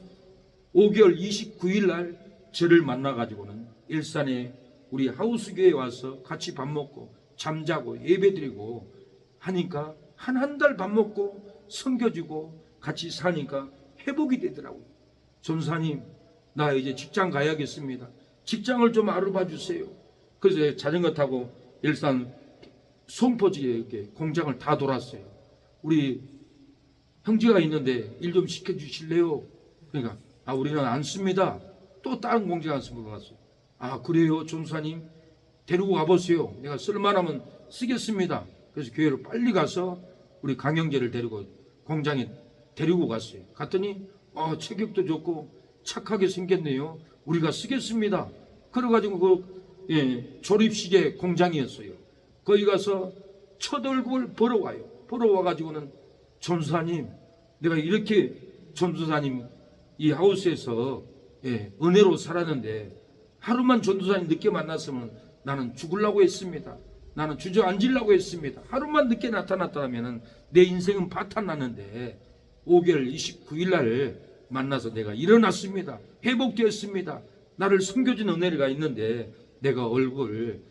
5개월 29일 날 저를 만나가지고는 일산에 우리 하우스교회에 와서 같이 밥 먹고 잠자고 예배드리고 하니까 한 달 밥 먹고 섬겨주고 같이 사니까 회복이 되더라고요. 전사님 나 이제 직장 가야겠습니다. 직장을 좀 알아봐 주세요. 그래서 자전거 타고 일산 송포지에 이렇게 공장을 다 돌았어요. 우리 형제가 있는데 일 좀 시켜주실래요? 그러니까 우리는 안 씁니다. 또 다른 공장 가서 물어봤어요. 아 그래요 전도사님, 데리고 가보세요. 내가 쓸만하면 쓰겠습니다. 그래서 교회로 빨리 가서 우리 강영재를 데리고 공장에 데리고 갔어요. 갔더니 체격도 좋고 착하게 생겼네요. 우리가 쓰겠습니다. 그래가지고 조립식의 공장이었어요. 거기 가서 첫 얼굴 보러 와요. 보러 와가지고는 전도사님, 내가 이렇게 전도사님 이 하우스에서 은혜로 살았는데 하루만 전도사님 늦게 만났으면 나는 죽으려고 했습니다. 나는 주저앉으려고 했습니다. 하루만 늦게 나타났다면 내 인생은 파탄났는데 5개월 29일 날 만나서 내가 일어났습니다. 회복되었습니다. 나를 섬겨준 은혜가 있는데 내가 얼굴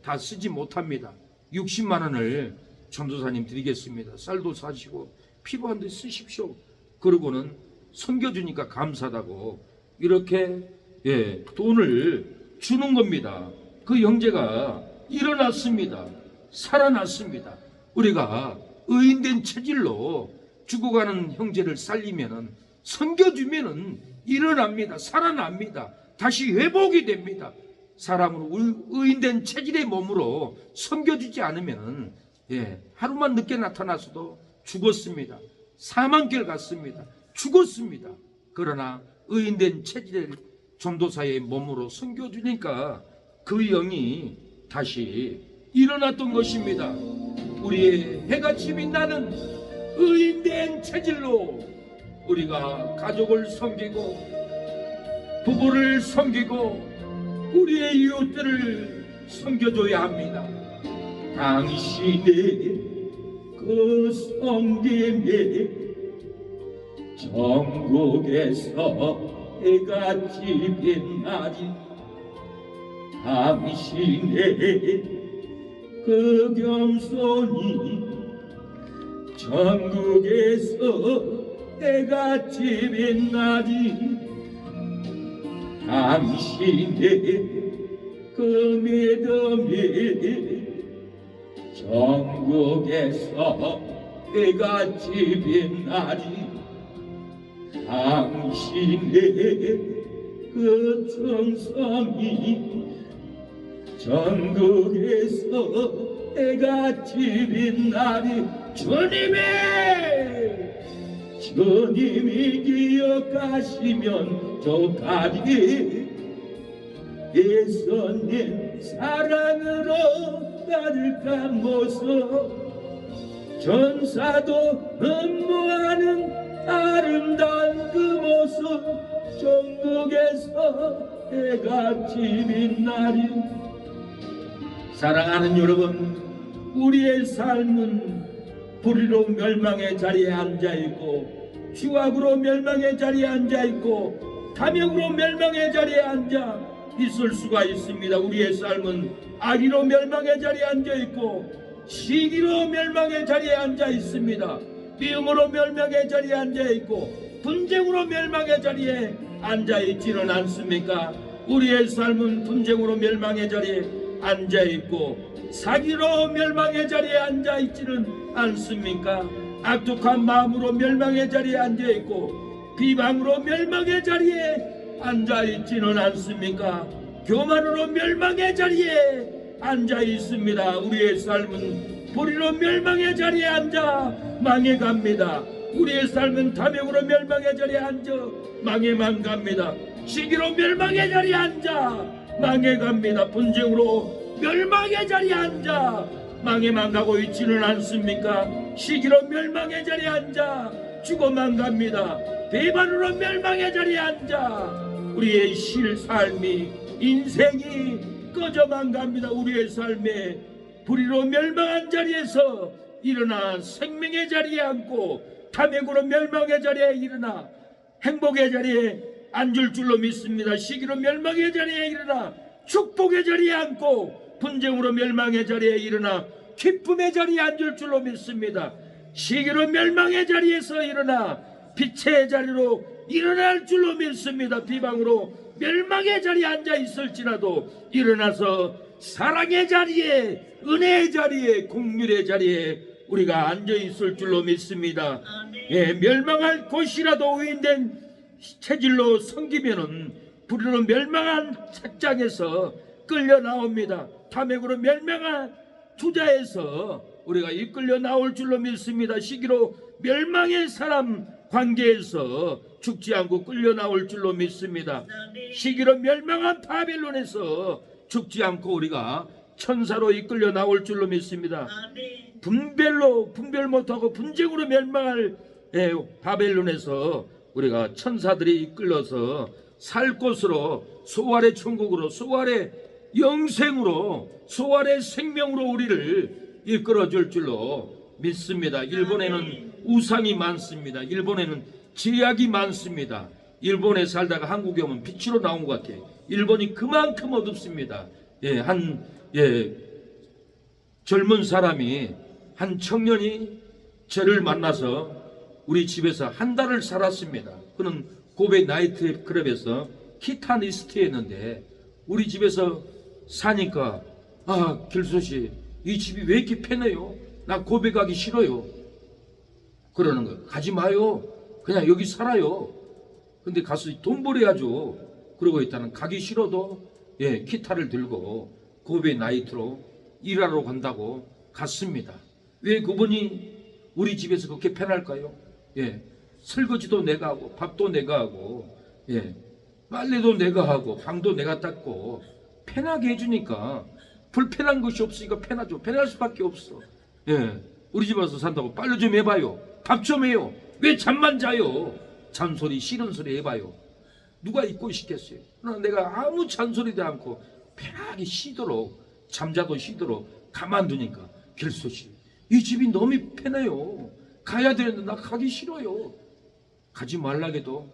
다 쓰지 못합니다. 60만 원을 전도사님 드리겠습니다. 쌀도 사시고 필요한 데 쓰십시오. 그러고는 섬겨주니까 감사하다고 이렇게 돈을 주는 겁니다. 그 형제가 일어났습니다. 살아났습니다. 우리가 의인된 체질로 죽어가는 형제를 살리면은, 섬겨주면은 일어납니다. 살아납니다. 다시 회복이 됩니다. 사람으로 의인된 체질의 몸으로 섬겨주지 않으면은 하루만 늦게 나타나서도 죽었습니다. 사망길 갔습니다. 죽었습니다. 그러나 의인된 체질의 전도사의 몸으로 섬겨주니까 그 영이 다시 일어났던 것입니다. 우리의 해같이 빛나는 의인된 체질로 우리가 가족을 섬기고 부부를 섬기고 우리의 이웃들을 섬겨줘야 합니다. 당신의 그 섬김이 전국에서 해같이 빛나리, 당신의 그 겸손이 전국에서 해같이 빛나리, 당신의 그 믿음이 전국에서 해같이 빛나리, 당신의 그 정성이 전국에서 해같이 빛나리. 주님이 기억하시면 좋가리. 예수님 사랑으로 가득한 모습, 전사도 음모하는 아름다운 그 모습, 전국에서 해같이 빛나리. 사랑하는 여러분, 우리의 삶은 불의로 멸망의 자리에 앉아있고, 추악으로 멸망의 자리에 앉아있고, 탐욕으로 멸망의 자리에 앉아 있을 수가 있습니다. 우리의 삶은 악의로 멸망의 자리에 앉아있고, 시기로 멸망의 자리에 앉아 있습니다. 미움으로 멸망의 자리에 앉아있고, 분쟁으로 멸망의 자리에 앉아있지는 않습니까? 우리의 삶은 분쟁으로 멸망의 자리에 앉아있고, 사기로 멸망의 자리에 앉아있지는 않습니까? 악독한 마음으로 멸망의 자리에 앉아있고, 비방으로 멸망의 자리에 앉아있지는 않습니까? 교만으로 멸망의 자리에 앉아있습니다. 우리의 삶은 불의로 멸망의 자리에 앉아 망해갑니다. 우리의 삶은 탐욕으로 멸망의 자리에 앉아 망해만 갑니다. 시기로 멸망의 자리에 앉아 망해갑니다. 분쟁으로 멸망의 자리에 앉아 망해만 가고 있지는 않습니까? 시기로 멸망의 자리에 앉아 죽어만 갑니다. 배반으로 멸망의 자리에 앉아 우리의 삶이, 인생이 꺼져만 갑니다. 우리의 삶에 불의로 멸망한 자리에서 일어나 생명의 자리에 앉고, 탐욕으로 멸망의 자리에 일어나 행복의 자리에 앉을 줄로 믿습니다. 시기로 멸망의 자리에 일어나 축복의 자리에 앉고, 분쟁으로 멸망의 자리에 일어나 기쁨의 자리에 앉을 줄로 믿습니다. 시기로 멸망의 자리에서 일어나 빛의 자리로 일어날 줄로 믿습니다. 비방으로 멸망의 자리에 앉아 있을지라도 일어나서 사랑의 자리에, 은혜의 자리에, 긍휼의 자리에 우리가 앉아 있을 줄로 믿습니다. 멸망할 곳이라도 의인된 체질로 섬기면은 불의로 멸망한 책장에서 끌려 나옵니다. 탐욕으로 멸망한 투자에서 우리가 이끌려 나올 줄로 믿습니다. 시기로 멸망의 사람 관계에서 죽지 않고 끌려 나올 줄로 믿습니다. 시기로 멸망한 바벨론에서 죽지 않고 우리가 천사로 이끌려 나올 줄로 믿습니다. 분별 못하고 분쟁으로 멸망할 바벨론에서 우리가 천사들이 이끌려서 살 곳으로, 소활의 천국으로, 소활의 영생으로, 소활의 생명으로 우리를 이끌어줄 줄로 믿습니다. 일본에는 우상이 많습니다. 일본에는 제약이 많습니다. 일본에 살다가 한국에 오면 빛으로 나온 것 같아요. 일본이 그만큼 어둡습니다. 젊은 사람이, 한 청년이 저를 만나서 우리 집에서 한 달을 살았습니다. 그는 고베 나이트 클럽에서 기타리스트였는데 우리 집에서 사니까, 길소씨, 이 집이 왜 이렇게 편해요? 나 고베 가기 싫어요. 그러는 거예요. 가지 마요. 그냥 여기 살아요. 근데 가서 돈 벌어야죠. 그러고 있다는, 가기 싫어도 기타를 들고 고베 나이트로 일하러 간다고 갔습니다. 왜 그분이 우리 집에서 그렇게 편할까요? 설거지도 내가 하고, 밥도 내가 하고, 빨래도 내가 하고, 방도 내가 닦고, 편하게 해주니까, 불편한 것이 없으니까 편하죠. 편할 수밖에 없어. 우리 집 와서 산다고 빨래 좀 해봐요. 밥 좀 해요. 왜 잠만 자요? 잔소리, 싫은 소리 해봐요. 누가 있고 싶겠어요? 그러나 내가 아무 잔소리도 않고 편하게 쉬도록, 잠자도 쉬도록 가만두니까, 길소씨, 이 집이 너무 편해요. 가야 되는데 나 가기 싫어요. 가지 말라게도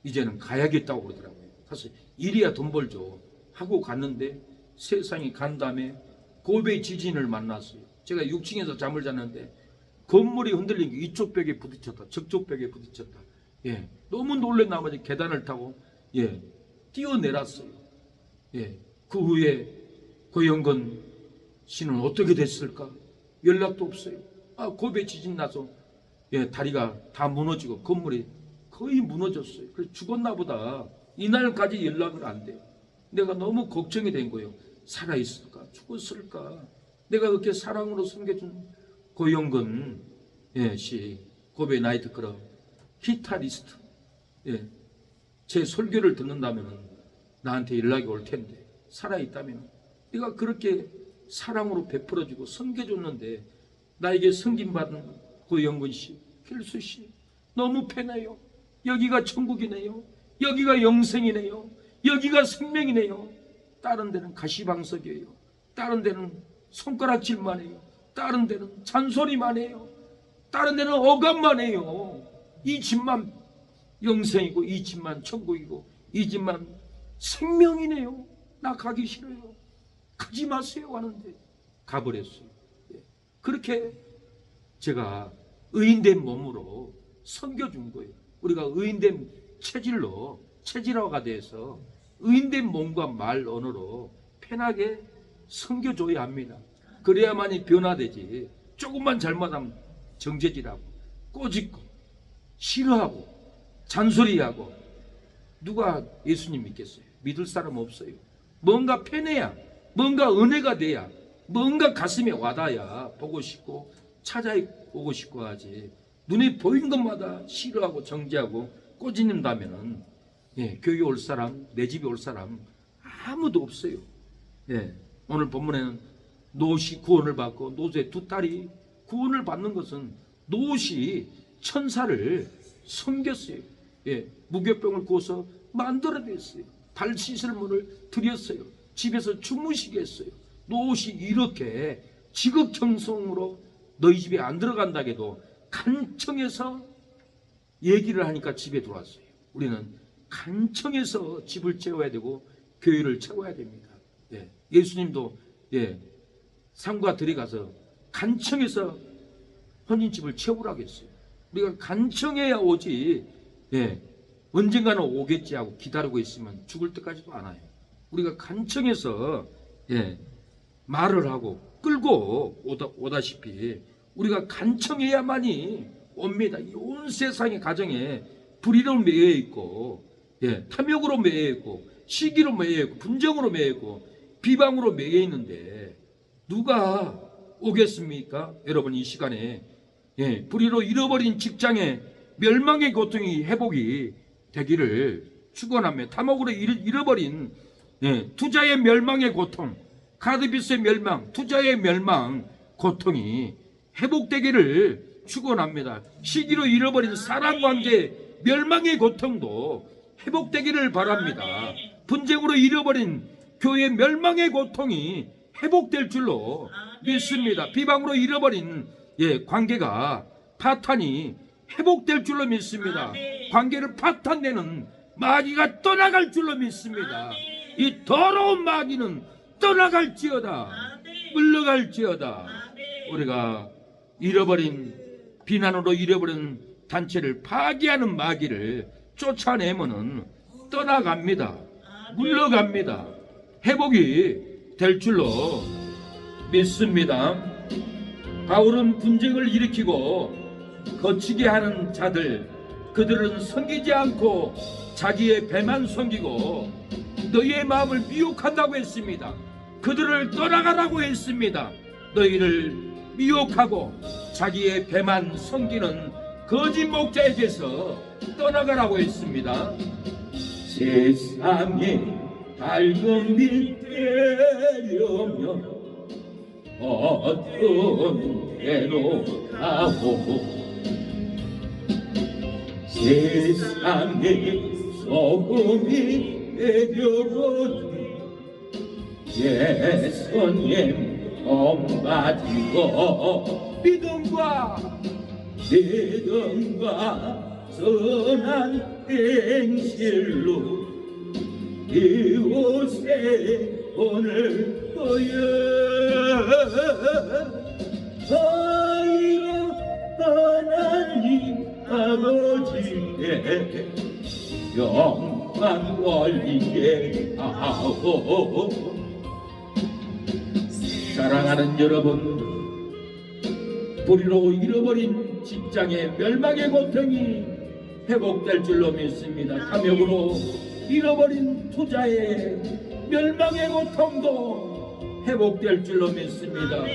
이제는 가야겠다고 그러더라고요. 사실 일이야 돈 벌죠 하고 갔는데, 세상이 간 다음에 고베 지진을 만났어요. 제가 6층에서 잠을 잤는데 건물이 흔들린 게 이쪽 벽에 부딪혔다, 저쪽 벽에 부딪혔다. 너무 놀란 나머지 계단을 타고 뛰어내렸어요. 그 후에 고영건 씨는 어떻게 됐을까? 연락도 없어요. 고베 지진 나서 다리가 다 무너지고 건물이 거의 무너졌어요. 그래서 죽었나 보다. 이날까지 연락을 안 돼요. 내가 너무 걱정이 된 거예요. 살아있을까? 죽었을까? 내가 그렇게 사랑으로 섬겨준 고영건 씨, 고베 나이트 클럽 기타리스트, 제 설교를 듣는다면 나한테 연락이 올 텐데, 살아있다면 내가 그렇게 사랑으로 베풀어주고 섬겨줬는데, 나에게 섬김받은 고영근 씨, 필수 씨, 너무 편해요. 여기가 천국이네요. 여기가 영생이네요. 여기가 생명이네요. 다른 데는 가시방석이에요. 다른 데는 손가락질만 해요. 다른 데는 잔소리만 해요. 다른 데는 억압만 해요. 이 집만 영생이고, 이 집만 천국이고, 이 집만 생명이네요. 나 가기 싫어요. 가지 마세요 하는데 가버렸어요. 그렇게 제가 의인된 몸으로 섬겨준 거예요. 우리가 의인된 체질화가 돼서 의인된 몸과 말 언어로 편하게 섬겨줘야 합니다. 그래야만이 변화되지. 조금만 잘못하면 정죄질하고 꼬집고 싫어하고 잔소리하고, 누가 예수님 믿겠어요? 믿을 사람 없어요. 뭔가 편해야, 뭔가 은혜가 돼야, 뭔가 가슴에 와닿아야 보고 싶고 찾아오고 싶고 하지. 눈에 보이는 것마다 싫어하고 정죄하고 꼬집는다면은 교회 올 사람, 내 집에 올 사람 아무도 없어요. 오늘 본문에는 노시 구원을 받고, 노스의 두 딸이 구원을 받는 것은 노시 천사를 섬겼어요. 무교병을 구워서 만들어냈어요. 발 씻을 물을 드렸어요. 집에서 주무시게 했어요. 노시 이렇게 지극정성으로 너희 집에 안 들어간다 해도 간청해서 얘기를 하니까 집에 들어왔어요. 우리는 간청해서 집을 채워야 되고 교회를 채워야 됩니다. 예수님도 상과 들이 가서 간청해서 혼인집을 채우라고 했어요. 우리가 간청해야 오지, 언젠가는 오겠지 하고 기다리고 있으면 죽을 때까지도 안 와요. 우리가 간청해서 말을 하고 끌고 오다시피 우리가 간청해야만이 옵니다. 이 온 세상의 가정에 불의를 매여 있고 탐욕으로 매여 있고, 시기로 매여 있고, 분정으로 매여 있고, 비방으로 매여 있는데 누가 오겠습니까? 여러분, 이 시간에 불의로 잃어버린 직장의 멸망의 고통이 회복이 되기를 축원하며, 탐욕으로 잃어버린 투자의 멸망의 고통, 카드비스의 멸망, 투자의 멸망 고통이 회복되기를 축원합니다. 시기로 잃어버린 사랑관계 멸망의 고통도 회복되기를 바랍니다. 분쟁으로 잃어버린 교회 멸망의 고통이 회복될 줄로 믿습니다. 비방으로 잃어버린 관계가 파탄이 회복될 줄로 믿습니다. 관계를 파탄내는 마귀가 떠나갈 줄로 믿습니다. 이 더러운 마귀는 떠나갈지어다, 물러갈지어다. 우리가 잃어버린, 비난으로 잃어버린 단체를 파괴하는 마귀를 쫓아내면은 떠나갑니다. 물러갑니다. 회복이 될 줄로 믿습니다. 바울은 분쟁을 일으키고 거치게 하는 자들, 그들은 섬기지 않고 자기의 배만 섬기고 너희의 마음을 미혹한다고 했습니다. 그들을 떠나가라고 했습니다. 너희를 미혹하고 자기의 배만 섬기는 거짓 목자에게서 떠나가라고 했습니다. 세상에 밝은 빛 되려면 어떤 데로 가고, 세상에 소금이 되려거든 예수님 엄받이고, 믿음과 선한 행실로 이곳에 오늘 보여 너희로 하나님 아버지의 영광 올리게 하고. 사랑하는 여러분, 불의로 잃어버린 직장의 멸망의 고통이 회복될 줄로 믿습니다. 탐욕으로 잃어버린 투자의 멸망의 고통도 회복될 줄로 믿습니다.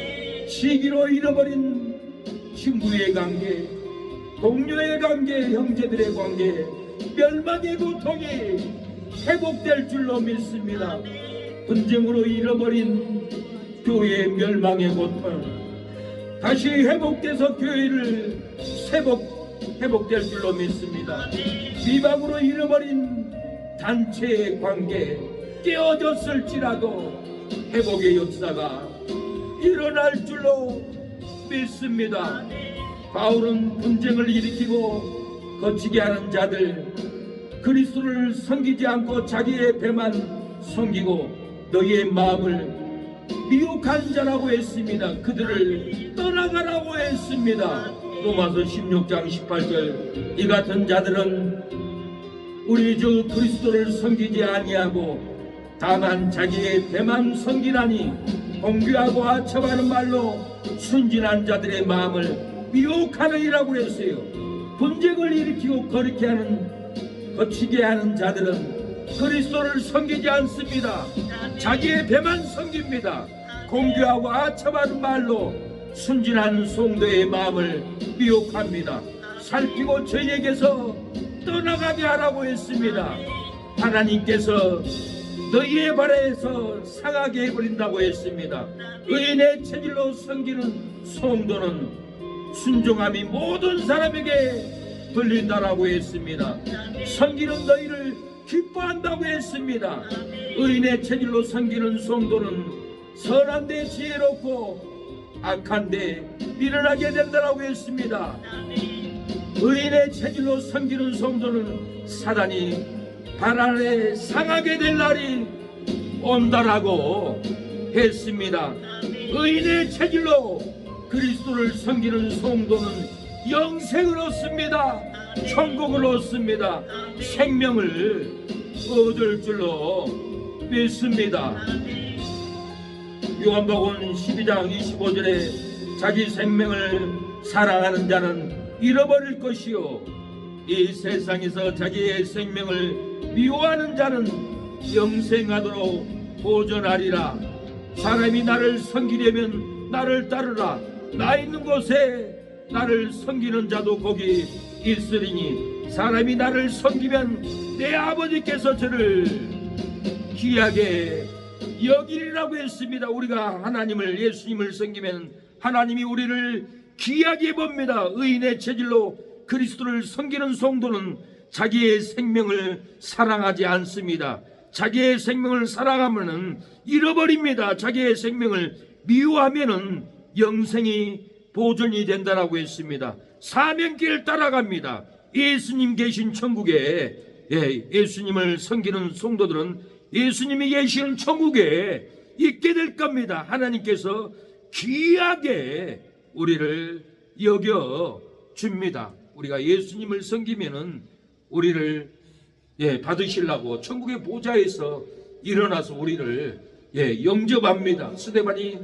시기로 잃어버린 친구의 관계, 동료의 관계, 형제들의 관계, 멸망의 고통이 회복될 줄로 믿습니다. 분쟁으로 잃어버린 교회의 멸망의 고통 다시 회복돼서 교회를 회복될 줄로 믿습니다. 비방으로 잃어버린 단체의 관계 깨어졌을지라도 회복의 역사가 일어날 줄로 믿습니다. 바울은 분쟁을 일으키고 거치게 하는 자들, 그리스도를 섬기지 않고 자기의 배만 섬기고 너희의 마음을 미혹한 자라고 했습니다. 그들을 떠나가라고 했습니다. 로마서 16장 18절, 이 같은 자들은 우리 주 그리스도를 섬기지 아니하고 다만 자기의 배만 섬기나니 공규하고 아첨하는 말로 순진한 자들의 마음을 미혹하느니라고 했어요. 분쟁을 일으키고 거치게 하는 자들은 그리스도를 섬기지 않습니다. 자기의 배만 섬깁니다. 공규하고 아첨하는 말로 순진한 성도의 마음을 미혹합니다. 살피고 저희에게서 떠나가게 하라고 했습니다. 하나님께서 너희의 발에서 상하게 해버린다고 했습니다. 의인의 체질로 섬기는 성도는 순종함이 모든 사람에게 들린다라고 했습니다. 섬기는 너희를 기뻐한다고 했습니다. 의인의 체질로 섬기는 성도는 선한데 지혜롭고 악한데 미련하게 된다라고 했습니다. 의인의 체질로 섬기는 성도는 사단이 발 아래 상하게 될 날이 온다라고 했습니다. 의인의 체질로 그리스도를 섬기는 성도는 영생을 얻습니다. 천국을 얻습니다. 생명을 얻을 줄로 믿습니다. 요한복음 12장 25절에 자기 생명을 사랑하는 자는 잃어버릴 것이요 이 세상에서 자기의 생명을 미워하는 자는 영생하도록 보존하리라. 사람이 나를 섬기려면 나를 따르라. 나 있는 곳에 나를 섬기는 자도 거기 있으리니 사람이 나를 섬기면 내 아버지께서 저를 귀하게 여기리라고 했습니다. 우리가 하나님을, 예수님을 섬기면 하나님이 우리를 귀하게 봅니다. 의인의 체질로 그리스도를 섬기는 성도는 자기의 생명을 사랑하지 않습니다. 자기의 생명을 사랑하면은 잃어버립니다. 자기의 생명을 미워하면은 영생이 보존이 된다라고 했습니다. 사명길 따라갑니다. 예수님 계신 천국에, 예수님을 섬기는 성도들은 예수님이 계시는 천국에 있게 될 겁니다. 하나님께서 귀하게 우리를 여겨 줍니다. 우리가 예수님을 섬기면은 우리를 받으시려고 천국의 보좌에서 일어나서 우리를 영접합니다. 스데반이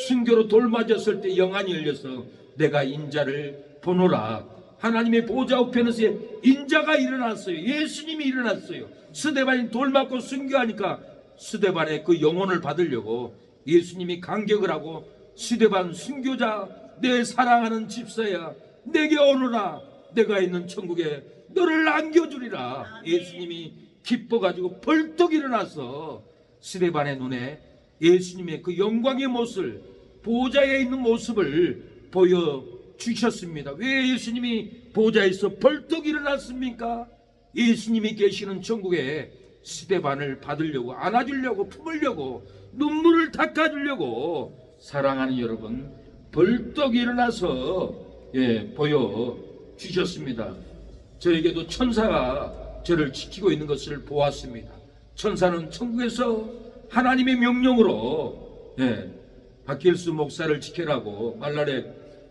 순교로 돌 맞았을 때 영안이 열려서 내가 인자를 보노라. 하나님의 보좌 우편에서 인자가 일어났어요. 예수님이 일어났어요. 스데반이 돌 맞고 순교하니까 스데반의 그 영혼을 받으려고 예수님이 간격을 하고 스데반 순교자, 내 사랑하는 집사야, 내게 오너라. 내가 있는 천국에 너를 안겨주리라. 예수님이 기뻐가지고 벌떡 일어나서 스데반의 눈에 예수님의 그 영광의 모습을, 보좌에 있는 모습을 보여주셨습니다. 왜 예수님이 보좌에서 벌떡 일어났습니까? 예수님이 계시는 천국에 스데반을 받으려고, 안아주려고, 품으려고, 눈물을 닦아주려고 사랑하는 여러분 벌떡 일어나서 보여주셨습니다. 저에게도 천사가 저를 지키고 있는 것을 보았습니다. 천사는 천국에서 하나님의 명령으로 박길수 목사를 지켜라고 말라에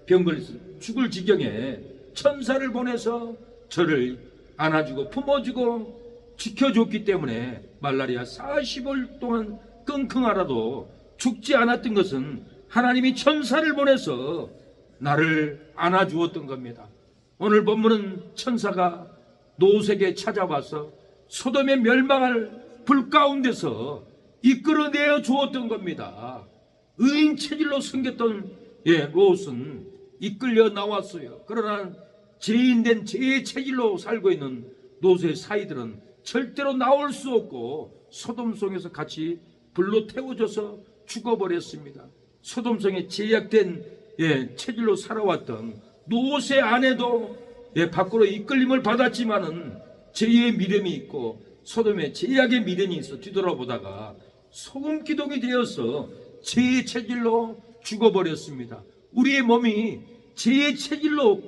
병 걸려서 죽을 지경에 천사를 보내서 저를 안아주고 품어주고 지켜줬기 때문에 말라리아 40일 동안 끙끙 앓아도 죽지 않았던 것은 하나님이 천사를 보내서 나를 안아주었던 겁니다. 오늘 본문은 천사가 롯에게 찾아와서 소돔의 멸망할 불 가운데서 이끌어내어 주었던 겁니다. 의인 체질로 섬겼던 롯은 이끌려 나왔어요. 그러나 죄인된 죄의 체질로 살고 있는 롯의 사이들은 절대로 나올 수 없고 소돔성에서 같이 불로 태워져서 죽어버렸습니다. 소돔성에 제약된 체질로 살아왔던 롯의 아내도 밖으로 이끌림을 받았지만은 죄의 미련이 있고 소돔에 제약의 미련이 있어 뒤돌아보다가 소금 기둥이 되어서 죄의 체질로 죽어버렸습니다. 우리의 몸이 죄의 체질로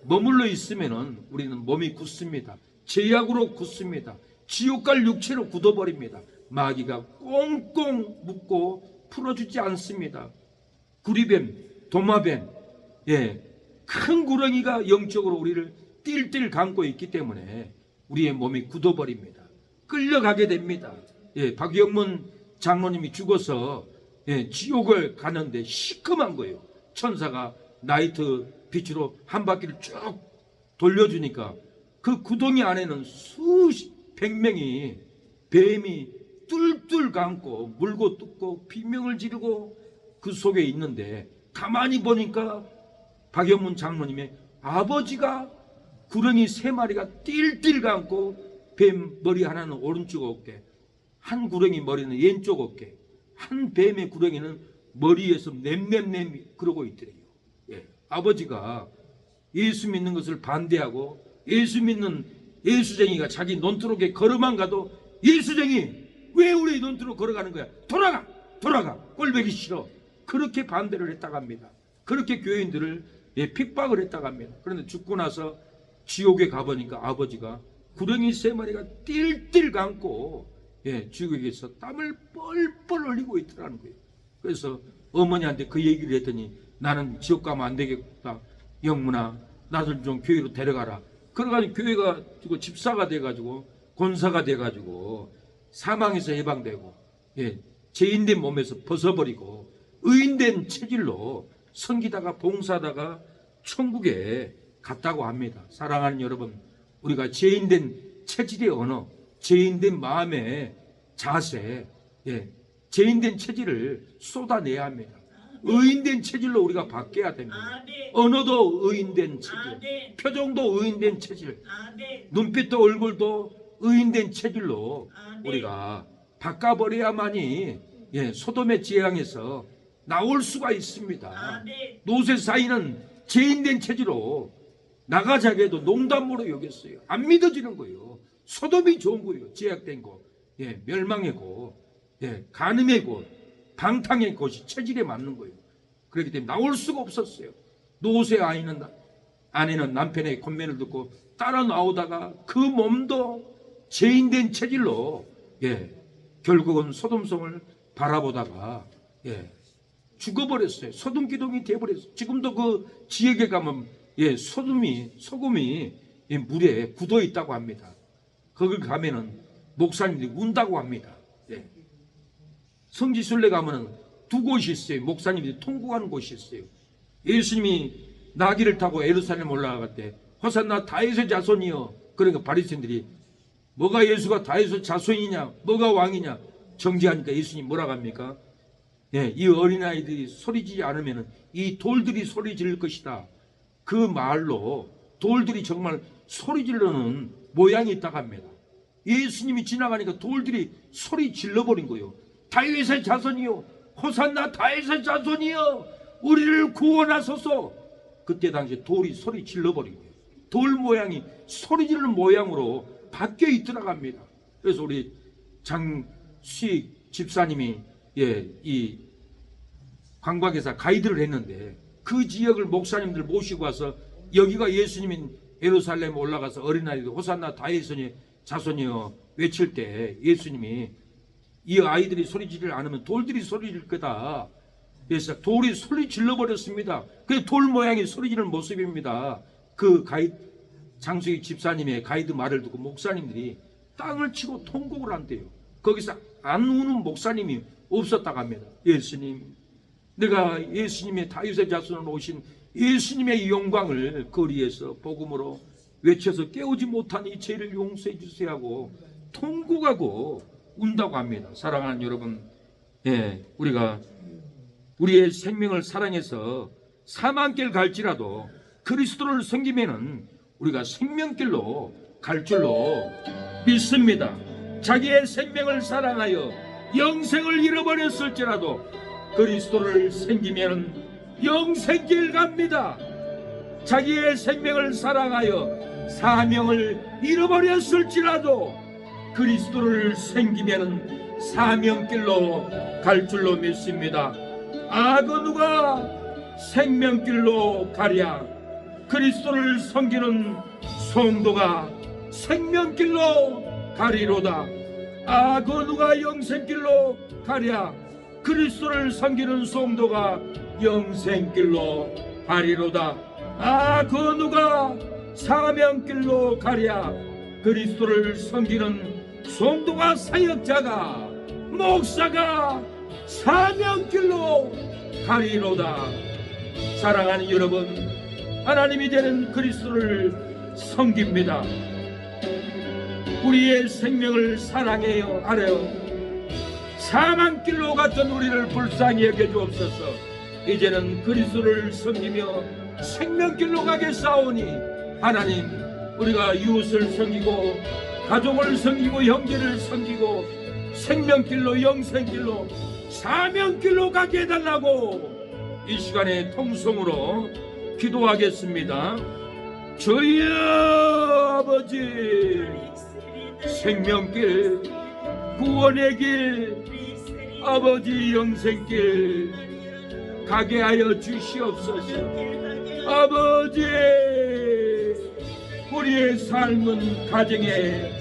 머물러 있으면은 우리는 몸이 굳습니다. 죄악으로 굳습니다. 지옥 갈 육체로 굳어버립니다. 마귀가 꽁꽁 묶고 풀어주지 않습니다. 구리뱀, 도마뱀, 큰 구렁이가 영적으로 우리를 띨띨 감고 있기 때문에 우리의 몸이 굳어버립니다. 끌려가게 됩니다. 박영문 장로님이 죽어서 지옥을 가는데 시커먼 거예요. 천사가 나이트 빛으로 한 바퀴를 쭉 돌려주니까 그 구덩이 안에는 수십, 100명이 뱀이 뚫뚫 감고 물고 뜯고 비명을 지르고 그 속에 있는데 가만히 보니까 박영문 장로님의 아버지가 구렁이 3마리가 띨띨 감고 뱀 머리 하나는 오른쪽 어깨, 한 구렁이 머리는 왼쪽 어깨, 한 뱀의 구렁이는 머리에서 냄냄냄 그러고 있더래요. 아버지가 예수 믿는 것을 반대하고 예수 믿는 예수쟁이가 자기 논두렁에 걸어만 가도 예수쟁이 왜 우리 논두렁 걸어가는 거야? 돌아가 꼴보기 싫어. 그렇게 반대를 했다고 합니다. 그렇게 교인들을 핍박을 했다고 합니다. 그런데 죽고 나서 지옥에 가보니까 아버지가 구렁이 3마리가 띨띨 감고 지옥에서 땀을 뻘뻘 흘리고 있더라는 거예요. 그래서 어머니한테 그 얘기를 했더니 나는 지옥 가면 안 되겠다. 영문아 나를 좀 교회로 데려가라. 그러가지고 교회가 집사가 돼가지고 권사가 돼가지고 사망에서 해방되고 죄인된 몸에서 벗어버리고 의인된 체질로 섬기다가 봉사하다가 천국에 갔다고 합니다. 사랑하는 여러분, 우리가 죄인된 체질의 언어, 죄인된 마음의 자세, 죄인된 체질을 쏟아내야 합니다. 의인된 체질로 우리가 바뀌어야 됩니다. 언어도 의인된 체질, 표정도 의인된 체질, 눈빛도 얼굴도 의인된 체질로 우리가 바꿔버려야만이 소돔의 재앙에서 나올 수가 있습니다. 노세 사이는 죄인된 체질로 나가자게도 농담으로 여겼어요. 안 믿어지는 거예요. 소돔이 좋은 거예요. 제약된 곳, 멸망의 곳, 간음의 곳, 방탕의 곳이 체질에 맞는 거예요. 그렇기 때문에 나올 수가 없었어요. 노세 아내는 남편의 권면을 듣고 따라 나오다가 그 몸도 죄인된 체질로 결국은 소돔성을 바라보다가 죽어버렸어요. 소돔 기둥이 되어버렸어요. 지금도 그 지역에 가면 소금이 물에 굳어 있다고 합니다. 거기 가면은 목사님들이 운다고 합니다. 성지순례 가면은 두 곳이 있어요. 목사님들이 통곡하는 곳이 있어요. 예수님이 나귀를 타고 예루살렘 올라갈 때 호산나 다윗의 자손이여. 그러니까 바리새인들이 뭐가 예수가 다윗의 자손이냐, 뭐가 왕이냐 정지하니까 예수님 뭐라고 합니까? 이 어린아이들이 소리지지 않으면 이 돌들이 소리 지를 것이다. 그 말로 돌들이 정말 소리 지르는 모양이 있다고 합니다. 예수님이 지나가니까 돌들이 소리 질러버린 거예요. 다윗의 자손이요, 호산나 다윗의 자손이요, 우리를 구원하소서. 그때 당시에 돌이 소리 질러버린 거예요. 돌 모양이 소리 지르는 모양으로 바뀌어 있더라고 합니다. 그래서 우리 장수익 집사님이 이 관광회사 가이드를 했는데 그 지역을 목사님들 모시고 와서 여기가 예수님이 예루살렘에 올라가서 어린아이들 호산나 다윗의 자손이여 외칠 때 예수님이 이 아이들이 소리 지르지 않으면 돌들이 소리 지를 거다. 그래서 돌이 소리 질러버렸습니다. 그 돌 모양이 소리 지르는 모습입니다. 그 장수익 집사님의 가이드 말을 듣고 목사님들이 땅을 치고 통곡을 한대요. 거기서 안 우는 목사님이 없었다고 합니다. 예수님, 내가 예수님의 다윗의 자손으로 오신 예수님의 영광을 거리에서 복음으로 외쳐서 깨우지 못한 이 죄를 용서해 주세요 하고 통곡하고 운다고 합니다. 사랑하는 여러분, 우리가 우리의 생명을 사랑해서 사망길 갈지라도 그리스도를 섬기면은 우리가 생명길로 갈 줄로 믿습니다. 자기의 생명을 사랑하여 영생을 잃어버렸을지라도 그리스도를 섬기면은 영생길 갑니다. 자기의 생명을 사랑하여 사명을 잃어버렸을지라도 그리스도를 섬기면은 사명길로 갈 줄로 믿습니다. 그 누가 생명길로 가랴. 그리스도를 섬기는 성도가 생명길로 가리로다. 그 누가 영생길로 가랴. 그리스도를 섬기는 성도가 영생길로 가리로다. 그 누가 사명길로 가랴. 그리스도를 섬기는 성도가 사역자가 목사가 사명길로 가리로다. 사랑하는 여러분, 하나님이 되는 그리스도를 섬깁니다. 우리의 생명을 사랑해요. 알아요. 사망길로 갔던 우리를 불쌍히 여겨주옵소서. 이제는 그리스도를 섬기며 생명길로 가겠사오니 하나님, 우리가 이웃을 섬기고 가족을 섬기고 형제를 섬기고 생명길로 영생길로 사명길로 가게 해달라고 이 시간에 통성으로 기도하겠습니다. 주여 아버지, 생명길, 구원의 길, 아버지 영생길 가게 하여 주시옵소서. 아버지, 우리의 삶은 가정에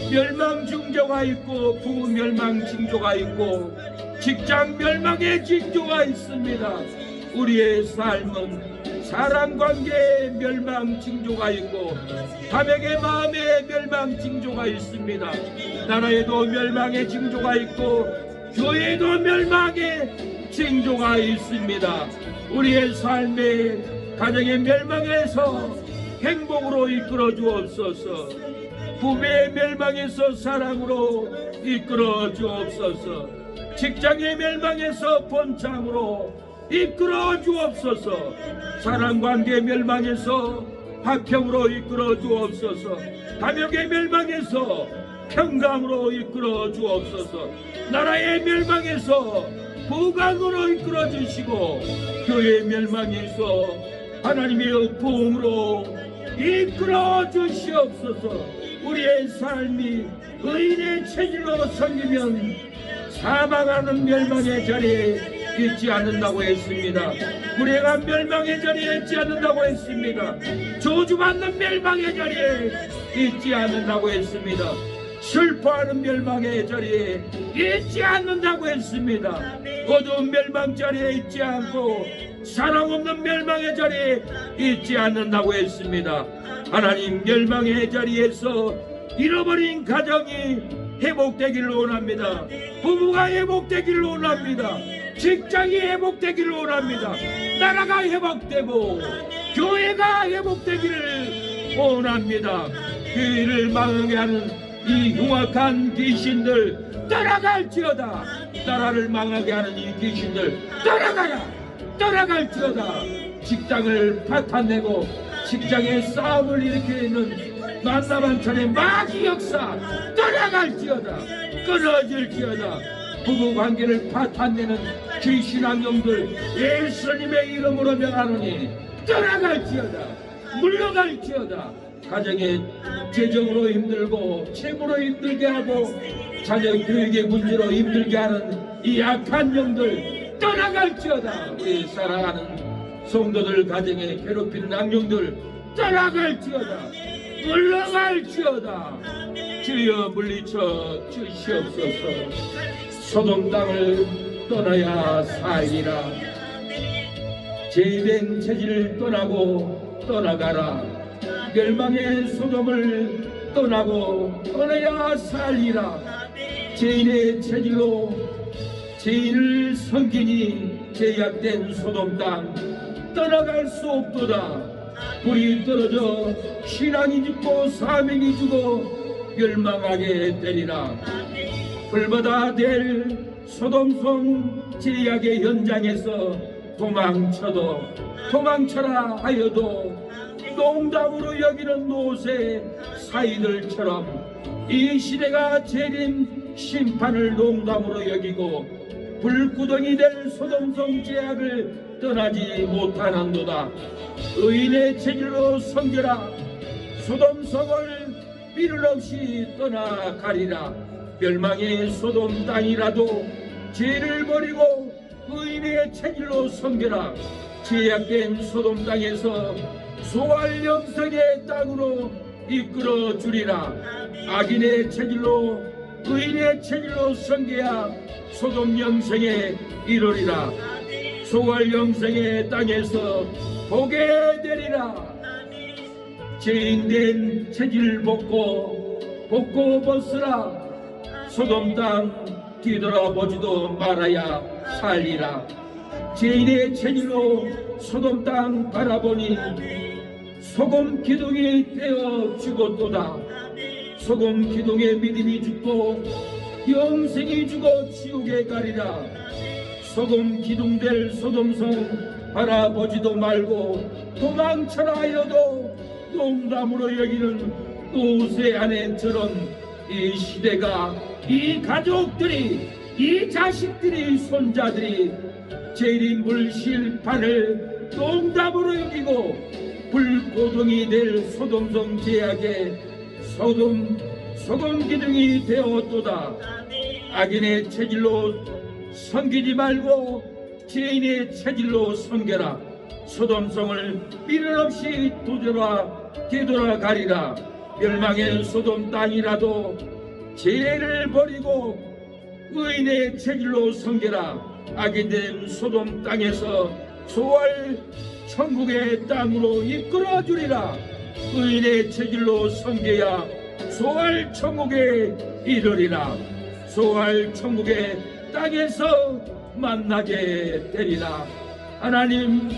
멸망 징조가 있고 부부 멸망 징조가 있고 직장 멸망의 징조가 있습니다. 우리의 삶은 사람관계에 멸망 징조가 있고 자매의 마음에 멸망 징조가 있습니다. 나라에도 멸망의 징조가 있고 교회에도 멸망의 징조가 있습니다. 우리의 삶의 가정의 멸망에서 행복으로 이끌어 주옵소서. 부부의 멸망에서 사랑으로 이끌어 주옵소서. 직장의 멸망에서 본창으로 이끌어 주옵소서. 사랑관계 멸망에서 화평으로 이끌어 주옵소서. 가족의 멸망에서 평강으로 이끌어 주옵소서. 나라의 멸망에서 부강으로 이끌어 주시고 교회의 멸망에서 하나님의 부흥으로 이끌어 주시옵소서. 우리의 삶이 의인의 체질로 섬기면 사망하는 멸망의 자리에 있지 않는다고 했습니다. 불행한 멸망의 자리에 있지 않는다고 했습니다. 저주받는 멸망의 자리에 있지 않는다고 했습니다. 슬퍼하는 멸망의 자리에 있지 않는다고 했습니다. 어두운 멸망 자리에 있지 않고 사랑 없는 멸망의 자리에 있지 않는다고 했습니다. 하나님, 멸망의 자리에서 잃어버린 가정이 회복되기를 원합니다. 부부가 회복되기를 원합니다. 직장이 회복되기를 원합니다. 나라가 회복되고 교회가 회복되기를 원합니다. 교회를 망하게 하는 이 흉악한 귀신들 떠나갈지어다. 나라를 망하게 하는 이 귀신들 떠나갈지어다. 직장을 파탄내고 직장에 싸움을 일으키는 만남한 차례 마귀 역사 떠나갈지어다. 끊어질지어다. 부부관계를 파탄내는 귀신왕령들 예수님의 이름으로 명하노니 떠나갈지어다. 물러갈지어다. 가정의 재정으로 힘들고 채무로 힘들게 하고 자녀 교육의 문제로 힘들게 하는 이 악한 영들 떠나갈지어다. 우리 사랑하는 성도들 가정에 괴롭히는 악령들 떠나갈지어다. 물러갈지어다. 주여 물리쳐 주시옵소서. 소돔 땅을 떠나야 살리라. 죄된 체질을 떠나고 떠나가라. 멸망의 소돔을 떠나고 떠나야 살리라. 죄인의 체질로 죄인을 섬기니 죄악된 소돔 땅 떠나갈 수 없도다. 불이 떨어져 신앙이 죽고 사명이 죽어 멸망하게 되리라. 불보다 될 소돔성 죄악의 현장에서 도망쳐라 하여도 농담으로 여기는 노새 사이들처럼 이 시대가 재림 심판을 농담으로 여기고 불구덩이 될 소돔성 죄악을 떠나지 못하는도다. 의인의 체질로 섬겨라. 소돔성을 비를 없이 떠나가리라. 멸망의 소돔 땅이라도 죄를 버리고 의인의 체질로 섬겨라. 죄악된 소돔 땅에서 소활 영생의 땅으로 이끌어 주리라. 악인의 체질로 의인의 체질로 섬겨야 소돔 영생에 이르리라. 소활 영생의 땅에서 보게 되리라. 죄인된 체질을 벗고 벗으라. 소돔 땅 뒤돌아보지도 말아야 살리라. 죄인의 체질로 소돔 땅 바라보니 소금 기둥이 떼어 죽었도다. 소금 기둥의 믿음이 죽고 영생이 죽어 지옥에 가리라. 소금 기둥될 소돔성 바라보지도 말고 도망쳐라 하여도 농담으로 여기는 노새 아내처럼 이 시대가, 이 가족들이, 이 자식들이, 손자들이 재림불 실판을 농담으로 여기고 불고동이 될 소돔성 죄악의 소금 기둥이 되었도다. 악인의 체질로 섬기지 말고 죄인의 체질로 섬겨라. 소돔성을 미련 없이 되돌아가리라. 멸망의 소돔 땅이라도 죄를 버리고 의인의 체질로 섬겨라. 악인된 소돔 땅에서 소활 천국의 땅으로 이끌어 주리라. 의인의 체질로 섬겨야 소활 천국에 이르리라. 소활 천국의 땅에서 만나게 되리라. 하나님,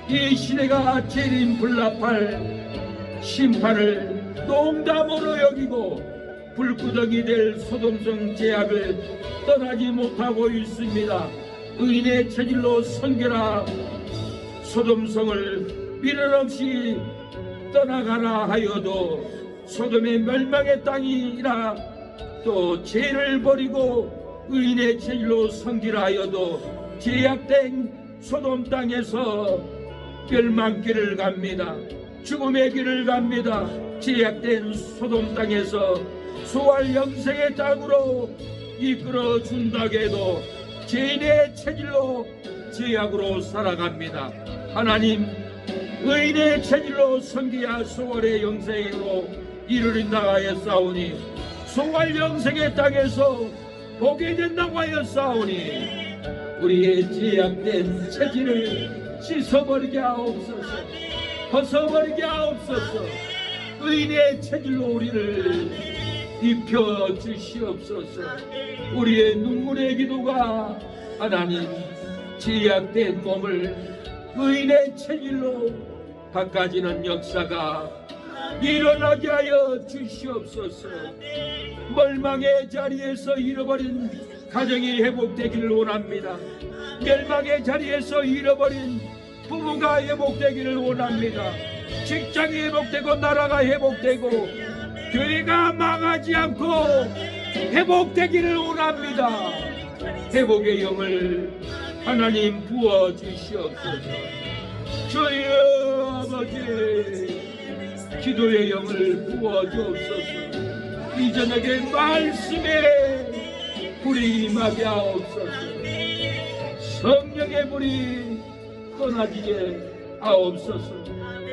이 시대가 재림 불납할 심판을 농담으로 여기고 불구덩이 될 소돔성 죄악을 떠나지 못하고 있습니다. 의인의 체질로 섬겨라. 소돔성을 미련 없이 떠나가라 하여도 소돔의 멸망의 땅이라, 또 죄를 버리고 의인의 체질로 섬기라 하여도 죄악된 소돔 땅에서 멸망길을 갑니다. 죽음의 길을 갑니다. 죄악된 소돔 땅에서 소활 영생의 땅으로 이끌어 준다고 해도 죄인의 체질로 죄악으로 살아갑니다. 하나님, 의인의 체질로 섬기야 소활의 영생으로 이르린다 하였사오니, 소활 영생의 땅에서 보게 된다고 하였사오니, 우리의 죄악된 체질을 씻어버리게 하옵소서. 벗어버리게 하옵소서. 의인의 체질로 우리를 입혀 주시옵소서. 우리의 눈물의 기도가 하나님, 죄악된 몸을 의인의 체질로 바꿔지는 역사가 일어나게 하여 주시옵소서. 멸망의 자리에서 잃어버린 가정이 회복되기를 원합니다. 멸망의 자리에서 잃어버린 부부가 회복되기를 원합니다. 직장이 회복되고 나라가 회복되고 교회가 망하지 않고 회복되기를 원합니다. 회복의 영을 하나님 부어 주시옵소서. 저희 아버지, 기도의 영을 부어 주옵소서. 이 저녁에 말씀에 불이 임하게 하옵소서. 성령의 불이 떠나지게 하옵소서.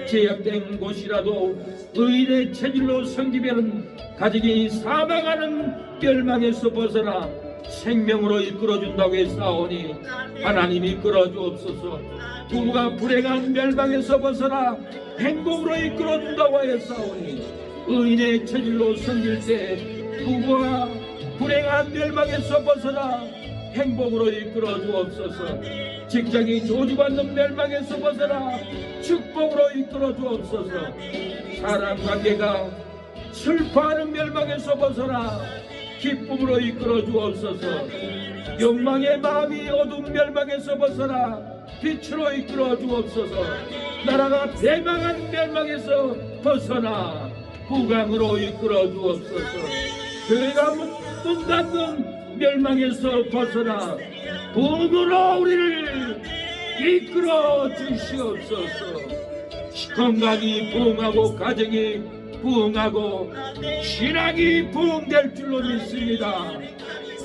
죄악된 곳이라도 의인의 체질로 섬기면 가족이 사망하는 멸망에서 벗어나 생명으로 이끌어준다고 했사오니, 하나님 이끌어 주옵소서. 부부가 불행한 멸망에서 벗어나 행복으로 이끌어준다고 하였사오니, 의인의 체질로 섬길 때 부부가 불행한 멸망에서 벗어나 행복으로 이끌어 주옵소서. 직장이 조주받는 멸망에서 벗어나 축복으로 이끌어 주옵소서. 사람관계가 슬퍼하는 멸망에서 벗어나 기쁨으로 이끌어 주옵소서. 욕망의 마음이 어두운 멸망에서 벗어나 빛으로 이끌어 주옵소서. 나라가 대망한 멸망에서 벗어나 부강으로 이끌어 주옵소서. 교회가 문 닫는 멸망에서 벗어나 부흥으로 우리를 이끌어 주시옵소서. 건강이 부흥하고 가정이 부흥하고 신앙이 부흥될 줄로 믿습니다.